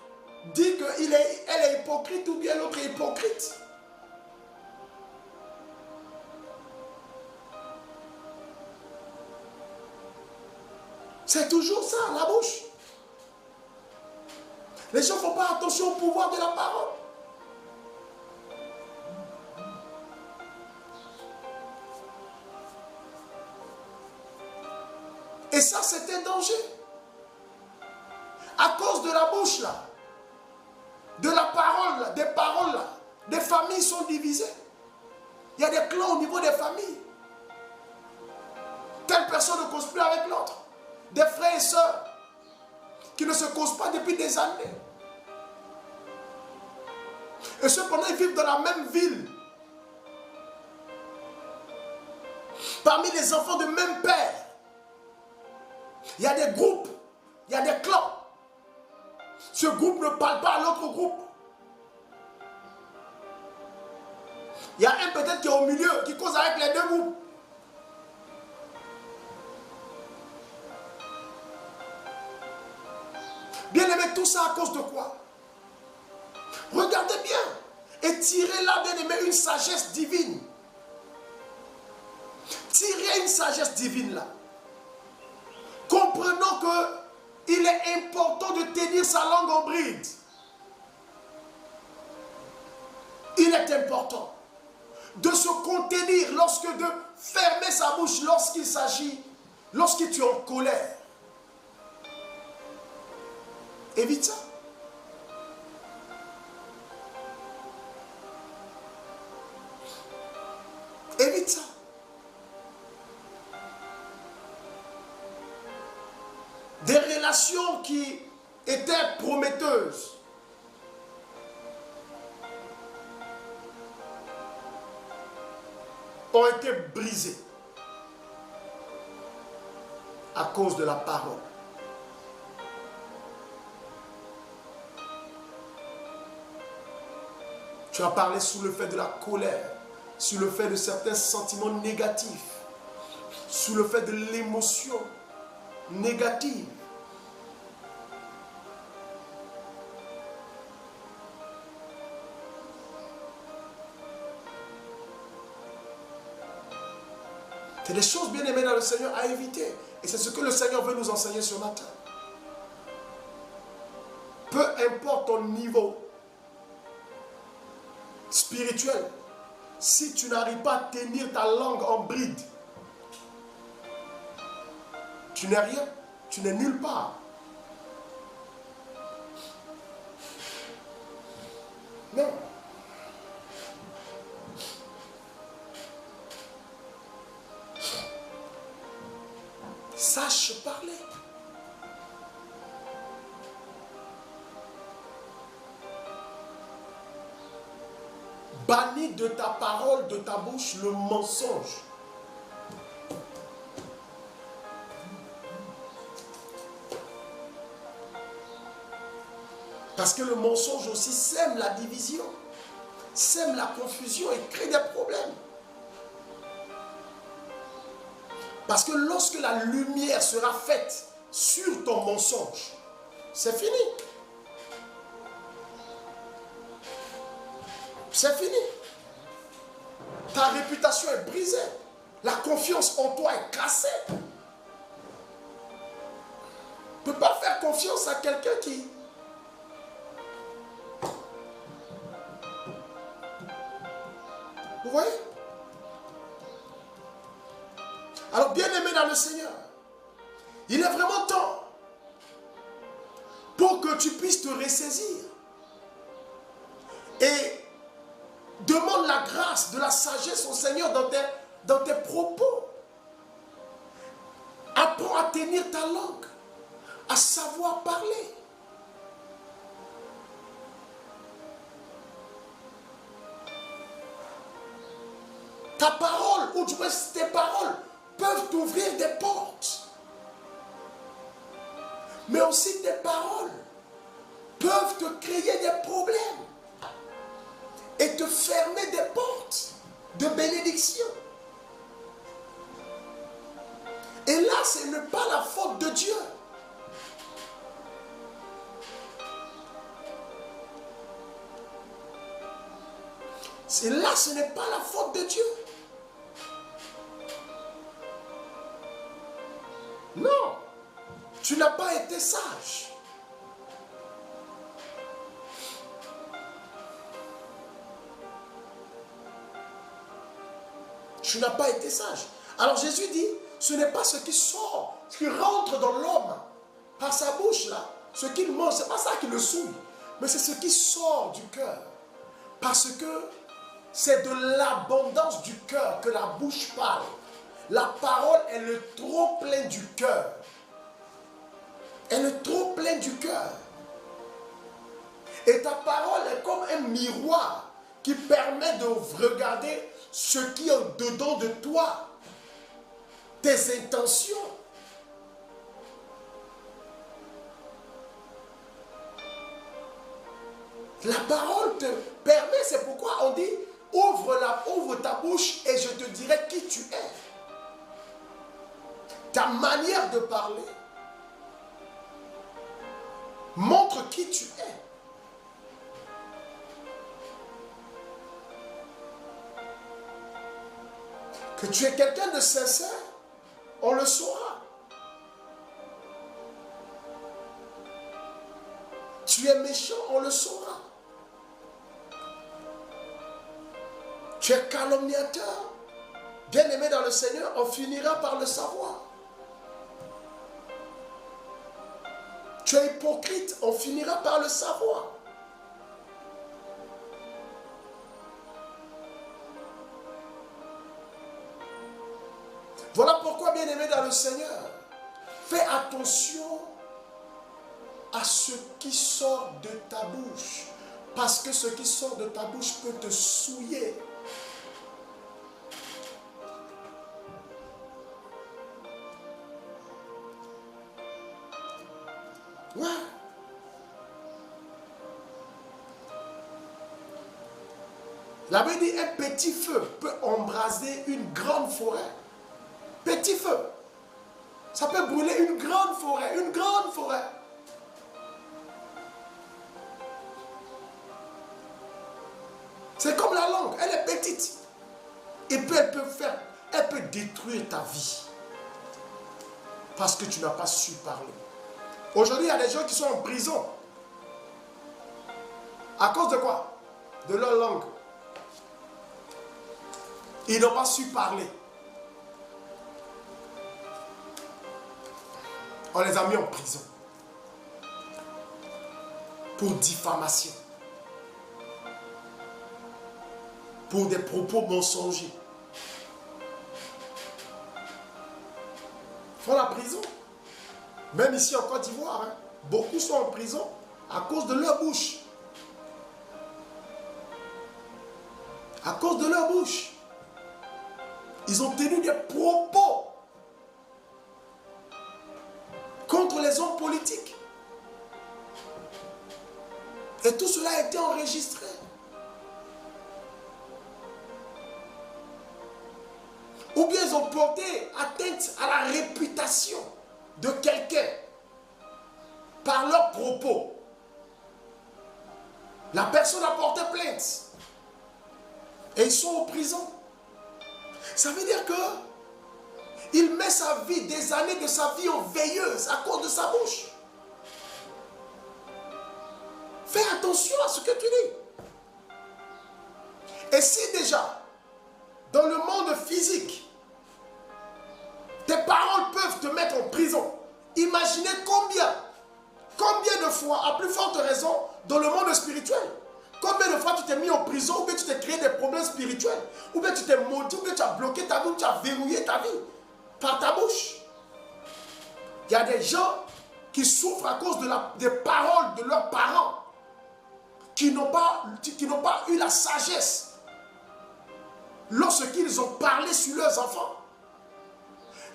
dit qu'elle est hypocrite ou bien l'autre est hypocrite. C'est toujours ça, la bouche. Les gens ne font pas attention au pouvoir de la parole. Et ça, c'est un danger. À cause de la bouche, là, de la parole, là, des paroles, là, des familles sont divisées. Il y a des clans au niveau des familles. Telle personne ne cause plus avec l'autre. Des frères et sœurs qui ne se causent pas depuis des années. Et cependant, ils vivent dans la même ville. Parmi les enfants de même père. Il y a des groupes, il y a des clans. Ce groupe ne parle pas à l'autre groupe. Il y a un peut-être qui est au milieu, qui cause avec les deux groupes. Bien aimé, tout ça à cause de quoi? Regardez bien et tirez là, bien aimé, une sagesse divine. Tirez une sagesse divine là. Comprenons qu'il est important de tenir sa langue en bride. Il est important de se contenir lorsque de fermer sa bouche lorsqu'il s'agit, lorsque tu es en colère. Évite ça. Évite ça. Des relations qui étaient prometteuses ont été brisées à cause de la parole. Tu as parlé sous le fait de la colère, sous le fait de certains sentiments négatifs, sous le fait de l'émotion négative. C'est des choses bien aimées dans le Seigneur à éviter. Et c'est ce que le Seigneur veut nous enseigner ce matin. Peu importe ton niveau spirituel, si tu n'arrives pas à tenir ta langue en bride, tu n'es rien, tu n'es nulle part. Non. Sache parler. Bannis de ta parole, de ta bouche, le mensonge. Parce que le mensonge aussi sème la division, sème la confusion et crée des problèmes. Parce que lorsque la lumière sera faite sur ton mensonge, c'est fini. C'est fini. Ta réputation est brisée. La confiance en toi est cassée. Tu ne peux pas faire confiance à quelqu'un qui... Vous voyez? Alors, bien-aimé dans le Seigneur, il est vraiment temps pour que tu puisses te ressaisir. Et demande la grâce de la sagesse au Seigneur dans tes propos. Apprends à tenir ta langue, à savoir parler. Ta parole, ou du moins tes paroles, peuvent t'ouvrir des portes. Mais aussi tes paroles peuvent te créer des problèmes et te fermer des portes de bénédiction. Et là, ce n'est pas la faute de Dieu. Et là, ce n'est pas la faute de Dieu. Non, tu n'as pas été sage. Tu n'as pas été sage. Alors Jésus dit, ce n'est pas ce qui sort, ce qui rentre dans l'homme par sa bouche là, ce qu'il mange, ce n'est pas ça qui le souille, mais c'est ce qui sort du cœur. Parce que c'est de l'abondance du cœur que la bouche parle. La parole est le trop plein du cœur. Elle est trop pleine du cœur. Et ta parole est comme un miroir qui permet de regarder ce qui est dedans de toi. Tes intentions. La parole te permet, c'est pourquoi on dit ouvre ta bouche et je te dirai qui tu es. Ta manière de parler montre qui tu es. Que tu es quelqu'un de sincère, on le saura. Tu es méchant, on le saura. Tu es calomniateur, bien-aimé dans le Seigneur, on finira par le savoir. Tu es hypocrite, on finira par le savoir. Voilà pourquoi, bien-aimé dans le Seigneur, fais attention à ce qui sort de ta bouche. Parce que ce qui sort de ta bouche peut te souiller. Ouais. La Bible dit un petit feu peut embraser une grande forêt. Petit feu. Ça peut brûler une grande forêt. Une grande forêt. C'est comme la langue. Elle est petite. Et puis elle peut détruire ta vie. Parce que tu n'as pas su parler. Aujourd'hui, il y a des gens qui sont en prison. À cause de quoi? De leur langue. Ils n'ont pas su parler. On les a mis en prison. Pour diffamation. Pour des propos mensongers. Ils font la prison. Même ici en Côte d'Ivoire, hein, beaucoup sont en prison à cause de leur bouche. À cause de leur bouche. Ils ont tenu des propos contre les hommes politiques. Et tout cela a été enregistré. Ou bien ils ont porté atteinte à la réputation de quelqu'un par leurs propos. La personne a porté plainte. Et ils sont en prison. Ça veut dire que il met sa vie, des années de sa vie en veilleuse à cause de sa bouche. Fais attention à ce que tu dis. Et si déjà, dans le monde physique, te mettre en prison. Imaginez combien de fois, à plus forte raison, dans le monde spirituel, combien de fois tu t'es mis en prison, ou bien tu t'es créé des problèmes spirituels, ou bien tu t'es maudit, ou bien tu as bloqué ta vie, ou tu as verrouillé ta vie par ta bouche. Il y a des gens qui souffrent à cause des paroles de leurs parents, qui n'ont pas eu la sagesse lorsqu'ils ont parlé sur leurs enfants.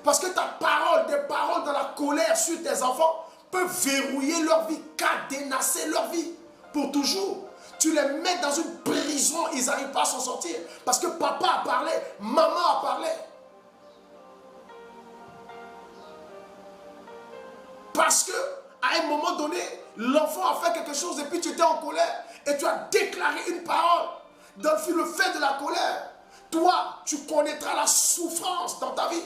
Parce que ta parole, des paroles dans la colère sur tes enfants, peuvent verrouiller leur vie, cadenasser leur vie pour toujours. Tu les mets dans une prison, ils n'arrivent pas à s'en sortir. Parce que papa a parlé, maman a parlé. Parce que à un moment donné, l'enfant a fait quelque chose et puis tu étais en colère et tu as déclaré une parole. Dans le fait de la colère, toi, tu connaîtras la souffrance dans ta vie.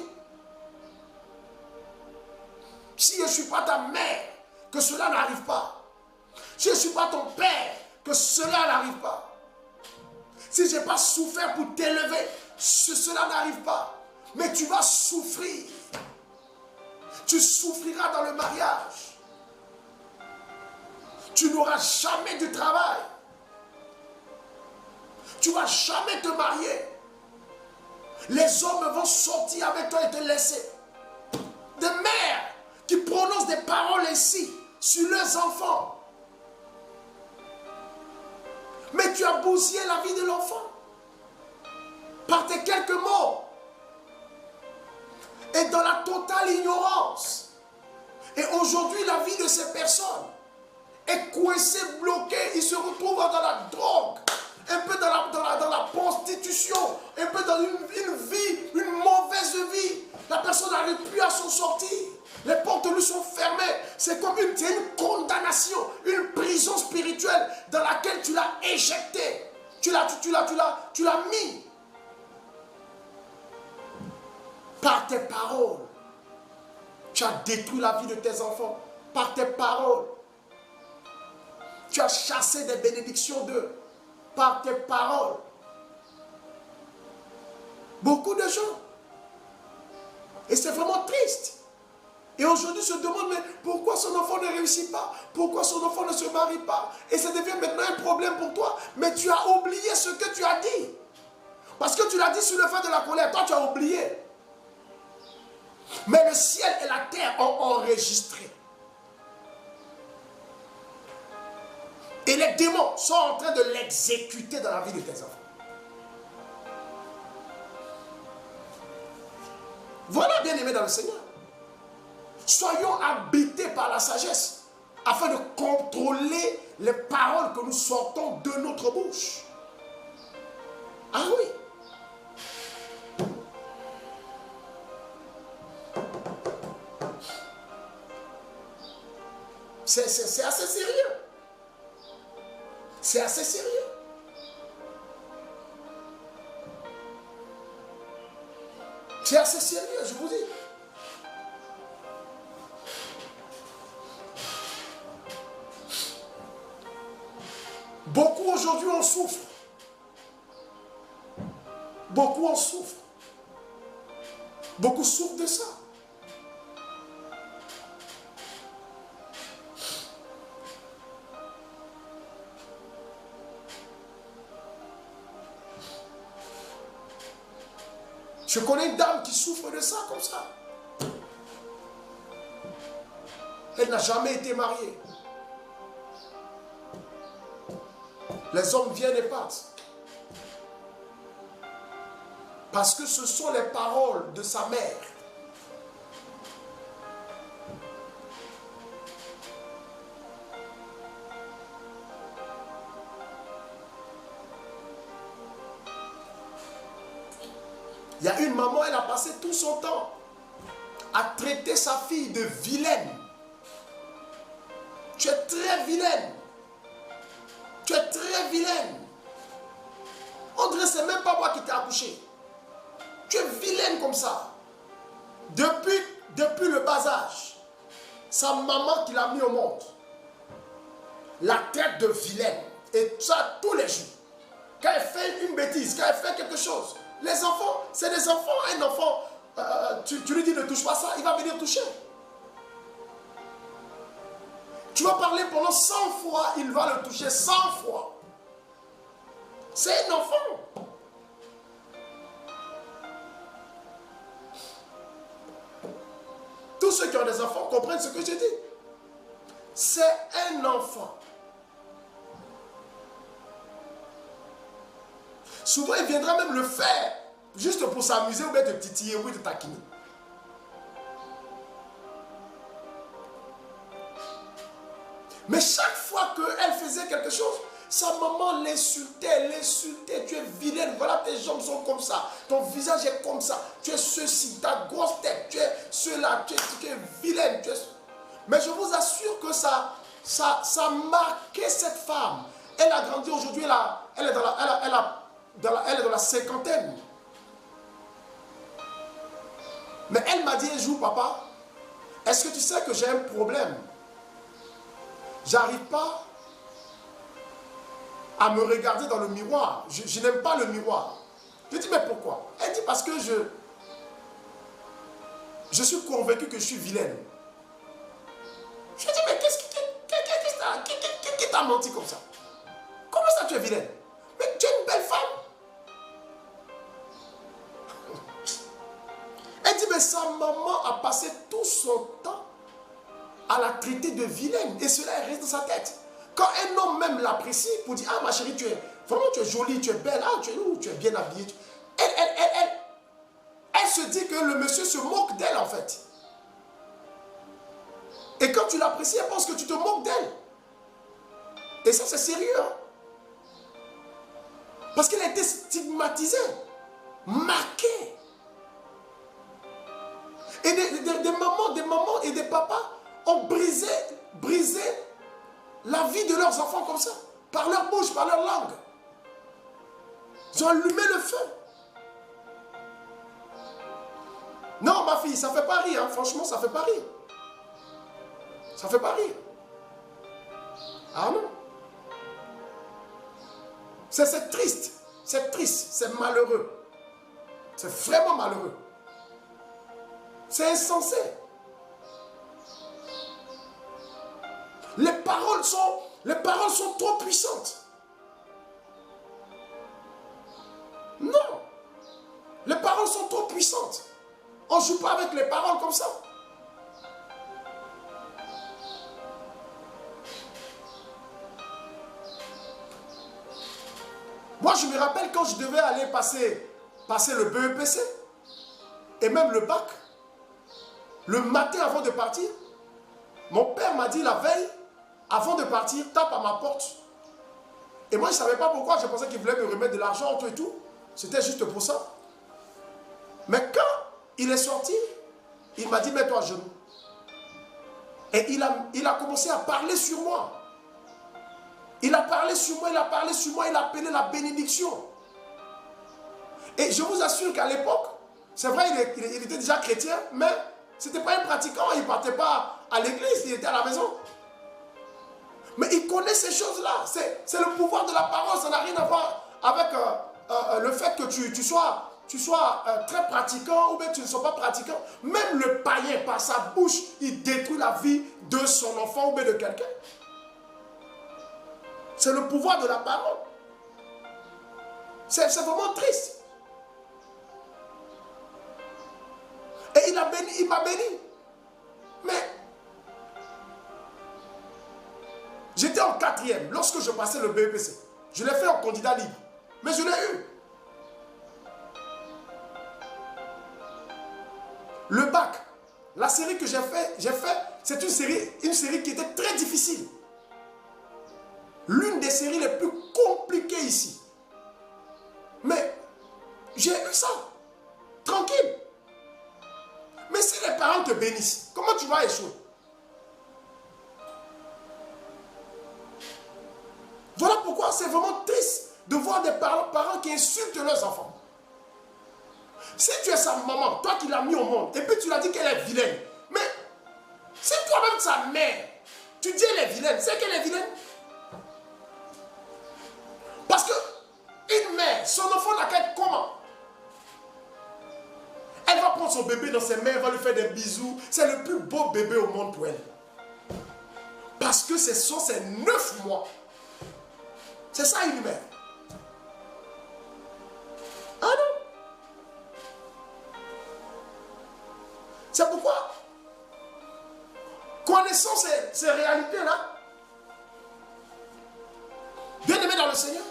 Si je ne suis pas ta mère, que cela n'arrive pas. Si je ne suis pas ton père, que cela n'arrive pas. Si je n'ai pas souffert pour t'élever, cela n'arrive pas. Mais tu vas souffrir. Tu souffriras dans le mariage. Tu n'auras jamais de travail. Tu ne vas jamais te marier. Les hommes vont sortir avec toi et te laisser. Des mères qui prononcent des paroles ainsi sur leurs enfants. Mais tu as bousillé la vie de l'enfant par tes quelques mots et dans la totale ignorance. Et aujourd'hui, la vie de ces personnes est coincée, bloquée. Ils se retrouvent dans la drogue, un peu dans la prostitution, un peu dans une vie, une mauvaise vie. La personne n'arrive plus à s'en sortir. Les portes lui sont fermées. C'est comme une condamnation, une prison spirituelle dans laquelle tu l'as éjecté. Tu l'as mis. Par tes paroles. Tu as détruit la vie de tes enfants. Par tes paroles. Tu as chassé des bénédictions d'eux. Par tes paroles. Beaucoup de gens. Et c'est vraiment triste. Et aujourd'hui, se demande, mais pourquoi son enfant ne réussit pas? Pourquoi son enfant ne se marie pas? Et ça devient maintenant un problème pour toi. Mais tu as oublié ce que tu as dit. Parce que tu l'as dit sur le fait de la colère. Toi, tu as oublié. Mais le ciel et la terre ont enregistré. Et les démons sont en train de l'exécuter dans la vie de tes enfants. Voilà, bien aimé dans le Seigneur. Soyons habités par la sagesse afin de contrôler les paroles que nous sortons de notre bouche. Ah oui. C'est assez sérieux. C'est assez sérieux. C'est assez sérieux, je vous dis. Beaucoup aujourd'hui en souffrent. Beaucoup en souffrent. Beaucoup souffrent de ça. Je connais une dame qui souffre de ça comme ça. Elle n'a jamais été mariée. Les hommes viennent et partent. Parce que ce sont les paroles de sa mère. Il y a une maman, elle a passé tout son temps à traiter sa fille de vilaine. Tu es très vilaine. Tu es très vilaine. On dirait que ce n'est même pas moi qui t'ai accouché. Tu es vilaine comme ça. Depuis le bas âge, sa maman qui l'a mis au monde la traite de vilaine. Et ça tous les jours. Quand elle fait une bêtise, quand elle fait quelque chose, les enfants, c'est des enfants. Un enfant, tu lui dis ne touche pas ça, il va venir toucher. Tu vas parler pendant 100 fois, il va le toucher 100 fois. C'est un enfant. Tous ceux qui ont des enfants comprennent ce que je dis. C'est un enfant. Souvent, il viendra même le faire, juste pour s'amuser ou bien te titiller ou te taquiner. Mais chaque fois qu'elle faisait quelque chose, sa maman l'insultait, tu es vilaine, voilà tes jambes sont comme ça, ton visage est comme ça, tu es ceci, ta grosse tête, tu es cela, tu es vilaine. Mais je vous assure que ça marquait cette femme. Elle a grandi aujourd'hui, elle est dans la cinquantaine. Mais elle m'a dit un jour, papa, est-ce que tu sais que j'ai un problème? J'arrive pas à me regarder dans le miroir. Je n'aime pas le miroir. Je dis, mais pourquoi? Elle dit, parce que je suis convaincu que je suis vilaine. Je dis, mais qu'est-ce qui t'a menti comme ça? Comment ça tu es vilaine? Mais tu es une belle femme. Elle dit, mais sa maman a passé tout son temps à la traiter de vilaine. Et cela reste dans sa tête. Quand un homme même l'apprécie pour dire, ah ma chérie, tu es jolie, tu es belle, ah tu es bien habillée. Elle se dit que le monsieur se moque d'elle en fait. Et quand tu l'apprécies, elle pense que tu te moques d'elle. Et ça c'est sérieux. Hein? Parce qu'elle a été stigmatisée, marquée. Et des mamans et des papas ont brisé la vie de leurs enfants comme ça. Par leur bouche, par leur langue. Ils ont allumé le feu. Non, ma fille, ça ne fait pas rire. Hein. Franchement, ça ne fait pas rire. Ça ne fait pas rire. Ah non. C'est triste. C'est triste. C'est malheureux. C'est vraiment malheureux. C'est insensé. Les paroles sont trop puissantes. Non. Les paroles sont trop puissantes. On ne joue pas avec les paroles comme ça. Moi, je me rappelle quand je devais aller passer le BEPC et même le bac, le matin avant de partir, mon père m'a dit la veille, avant de partir, tape à ma porte. Et moi, je ne savais pas pourquoi. Je pensais qu'il voulait me remettre de l'argent, tout et tout. C'était juste pour ça. Mais quand il est sorti, il m'a dit, mets-toi à genoux. Et il a commencé à parler sur moi. Il a parlé sur moi, il a parlé sur moi, il a appelé la bénédiction. Et je vous assure qu'à l'époque, c'est vrai, il était déjà chrétien, mais ce n'était pas un pratiquant, il ne partait pas à l'église, il était à la maison. Mais il connaît ces choses-là. C'est le pouvoir de la parole. Ça n'a rien à voir avec le fait que tu sois très pratiquant ou bien tu ne sois pas pratiquant. Même le païen, par sa bouche, il détruit la vie de son enfant ou bien de quelqu'un. C'est le pouvoir de la parole. C'est vraiment triste. Et il m'a béni. Mais j'étais en 4e lorsque je passais le BEPC. Je l'ai fait en candidat libre. Mais je l'ai eu. Le bac, la série que j'ai fait, c'est une série qui était très difficile. L'une des séries les plus compliquées ici. Mais j'ai eu ça. Tranquille. Mais si les parents te bénissent, comment tu vas échouer? Voilà pourquoi c'est vraiment triste de voir des parents qui insultent leurs enfants. Si tu es sa maman, toi qui l'as mis au monde, et puis tu l'as dit qu'elle est vilaine, mais si toi-même sa mère, tu dis elle est vilaine, c'est qu'elle est vilaine. Parce que une mère, son enfant n'a qu'à être comment? Elle va prendre son bébé dans ses mains, elle va lui faire des bisous. C'est le plus beau bébé au monde pour elle. Parce que ce sont ses 9 mois. C'est ça une mère. Ah non. C'est pourquoi, connaissant ces réalités-là, bien-aimé dans le Seigneur,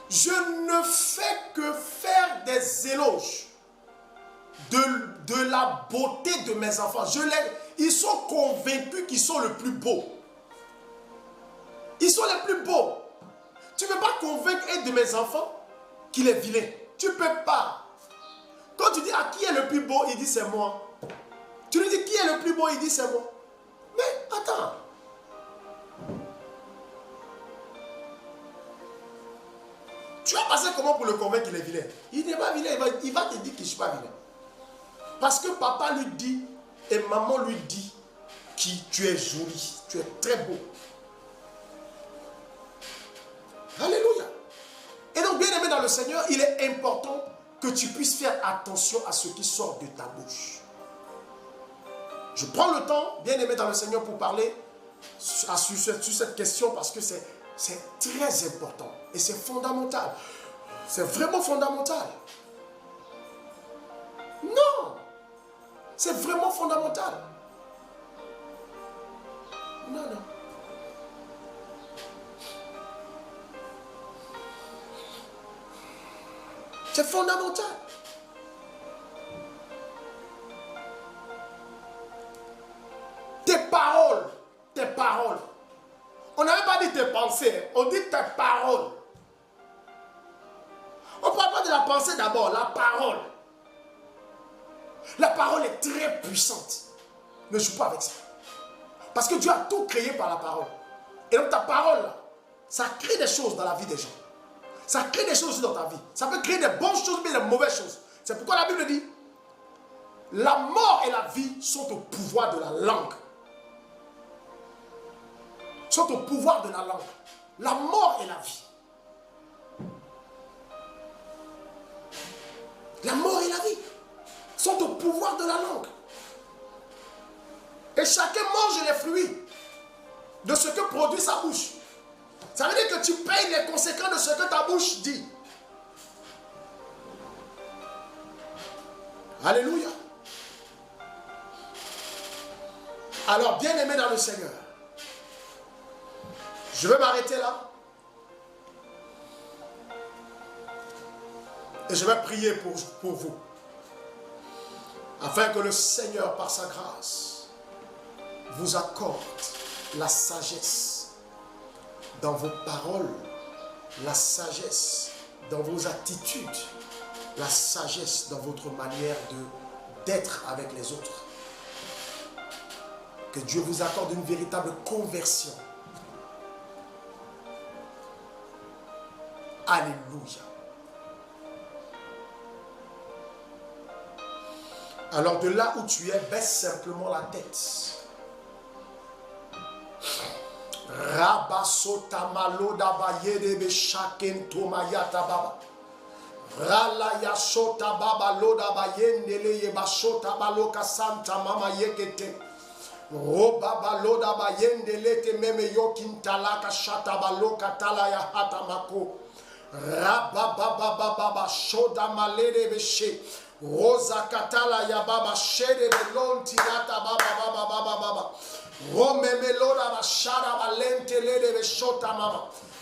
je ne fais que faire des éloges de la beauté de mes enfants. Ils sont convaincus qu'ils sont le plus beaux. Ils sont les plus beaux. Tu ne peux pas convaincre un de mes enfants qu'il est vilain. Tu ne peux pas. Quand tu dis à qui est le plus beau, il dit c'est moi. Tu lui dis qui est le plus beau, il dit c'est moi. Mais attends. Tu vas passer comment pour le convaincre qu'il est vilain? Il n'est pas vilain, il va te dire que je ne suis pas vilain. Parce que papa lui dit et maman lui dit que tu es joli, tu es très beau. Alléluia. Et donc, bien aimé dans le Seigneur, il est important que tu puisses faire attention à ce qui sort de ta bouche. Je prends le temps, bien aimé dans le Seigneur, pour parler sur cette question parce que c'est très important et c'est fondamental. C'est vraiment fondamental. Non, c'est vraiment fondamental. Non, non. C'est fondamental. Tes paroles. On n'avait pas dit tes pensées, on dit tes paroles. On ne parle pas de la pensée d'abord, la parole. La parole est très puissante. Ne joue pas avec ça. Parce que Dieu a tout créé par la parole. Et donc ta parole, là, ça crée des choses dans la vie des gens. Ça crée des choses aussi dans ta vie. Ça peut créer des bonnes choses, mais des mauvaises choses. C'est pourquoi la Bible dit, la mort et la vie sont au pouvoir de la langue. Sont au pouvoir de la langue. La mort et la vie. La mort et la vie sont au pouvoir de la langue. Et chacun mange les fruits de ce que produit sa bouche. Ça veut dire que tu payes les conséquences de ce que ta bouche dit. Alléluia. Alors, bien aimé dans le Seigneur, je vais m'arrêter là. Et je vais prier pour vous. Afin que le Seigneur, par sa grâce, vous accorde la sagesse dans vos paroles, la sagesse dans vos attitudes, la sagesse dans votre manière d'être avec les autres. Que Dieu vous accorde une véritable conversion. Alléluia. Alors de là où tu es, baisse simplement la tête. Rabasota maloda bayede be shaken tomayata baba. Ralaya shota baba loda bayendele ye bashota baloka santa mama yekete. Roba baloda bayendele te meme yokintalaka shata baloka talaya hatamako. Rababa baba shoda malede be she. Rosa katala ya baba shede belonti yata baba.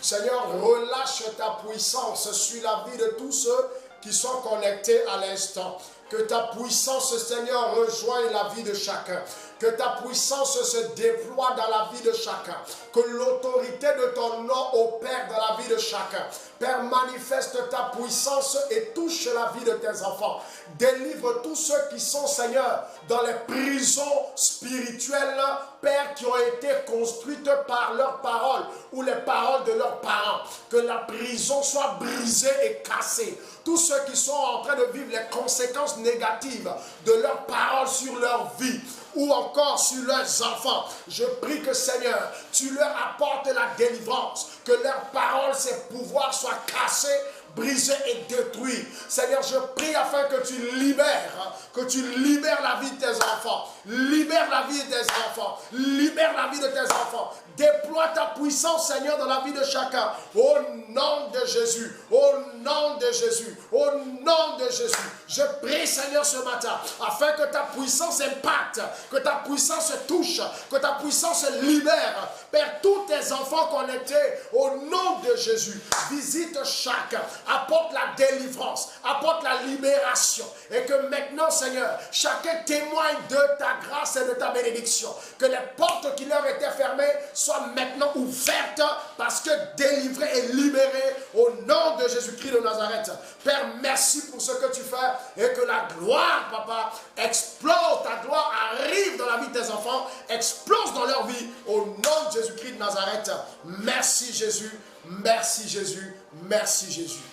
Seigneur, relâche ta puissance sur la vie de tous ceux qui sont connectés à l'instant. Que ta puissance, Seigneur, rejoigne la vie de chacun. Que ta puissance se déploie dans la vie de chacun. Que l'autorité de ton nom opère dans la vie de chacun. Père, manifeste ta puissance et touche la vie de tes enfants. Délivre tous ceux qui sont, Seigneur, dans les prisons spirituelles, Père, qui ont été construites par leurs paroles ou les paroles de leurs parents. Que la prison soit brisée et cassée. Tous ceux qui sont en train de vivre les conséquences négatives de leurs paroles sur leur vie ou encore sur leurs enfants, je prie que, Seigneur, tu leur apportes la délivrance, que leurs paroles, ces pouvoirs soient cassés, brisé et détruit. Seigneur, je prie afin que tu libères la vie de tes enfants. Libère la vie de tes enfants. Libère la vie de tes enfants. Déploie ta puissance, Seigneur, dans la vie de chacun. Au nom de Jésus. Au nom de Jésus. Au nom de Jésus. Je prie, Seigneur, ce matin, afin que ta puissance impacte, que ta puissance touche, que ta puissance libère. Père, tous tes enfants connectés, au nom de Jésus, visite chacun, apporte la délivrance, apporte la libération. Et que maintenant, Seigneur, chacun témoigne de ta grâce et de ta bénédiction. Que les portes qui leur étaient fermées soient maintenant ouvertes, parce que délivrées et libérées au nom de Jésus-Christ de Nazareth. Père, merci pour ce que tu fais, et que la gloire, Papa, explose, ta gloire arrive dans la vie de tes enfants, explose dans leur vie, au nom de Jésus-Christ de Nazareth. Merci Jésus, merci Jésus, merci Jésus.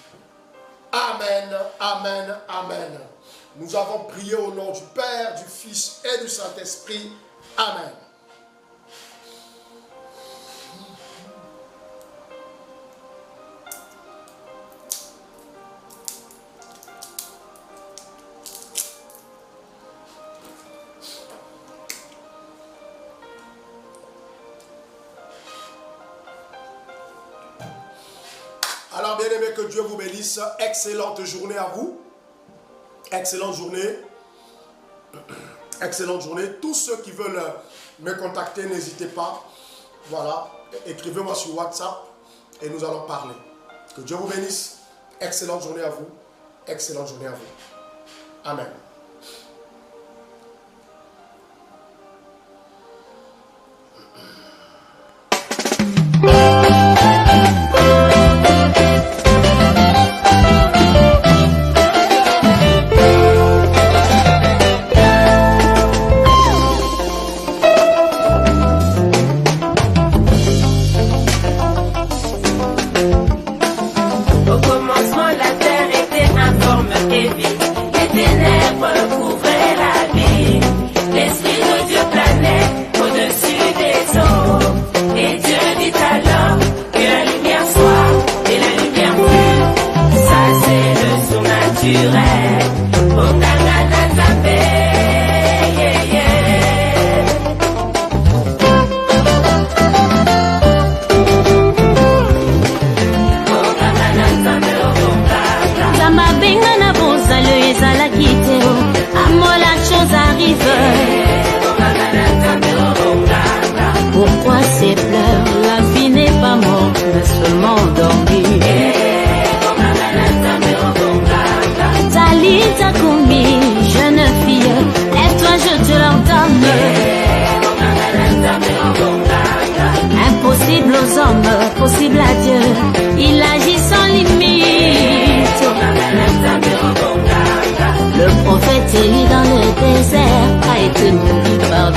Amen, amen, amen. Nous avons prié au nom du Père, du Fils et du Saint-Esprit. Amen. Alors, bien-aimés, que Dieu vous bénisse. Excellente journée à vous. Excellente journée. Excellente journée. Tous ceux qui veulent me contacter, n'hésitez pas. Voilà. Écrivez-moi sur WhatsApp et nous allons parler. Que Dieu vous bénisse. Excellente journée à vous. Excellente journée à vous. Amen. Pourquoi ces pleurs? La vie n'est pas morte, mais seulement endormie. Talita Koumi, jeune fille, lève-toi, je te l'ordonne. Impossible aux hommes, possible à Dieu, il agit sans limite. Le prophète Élie dans le désert a été maudit par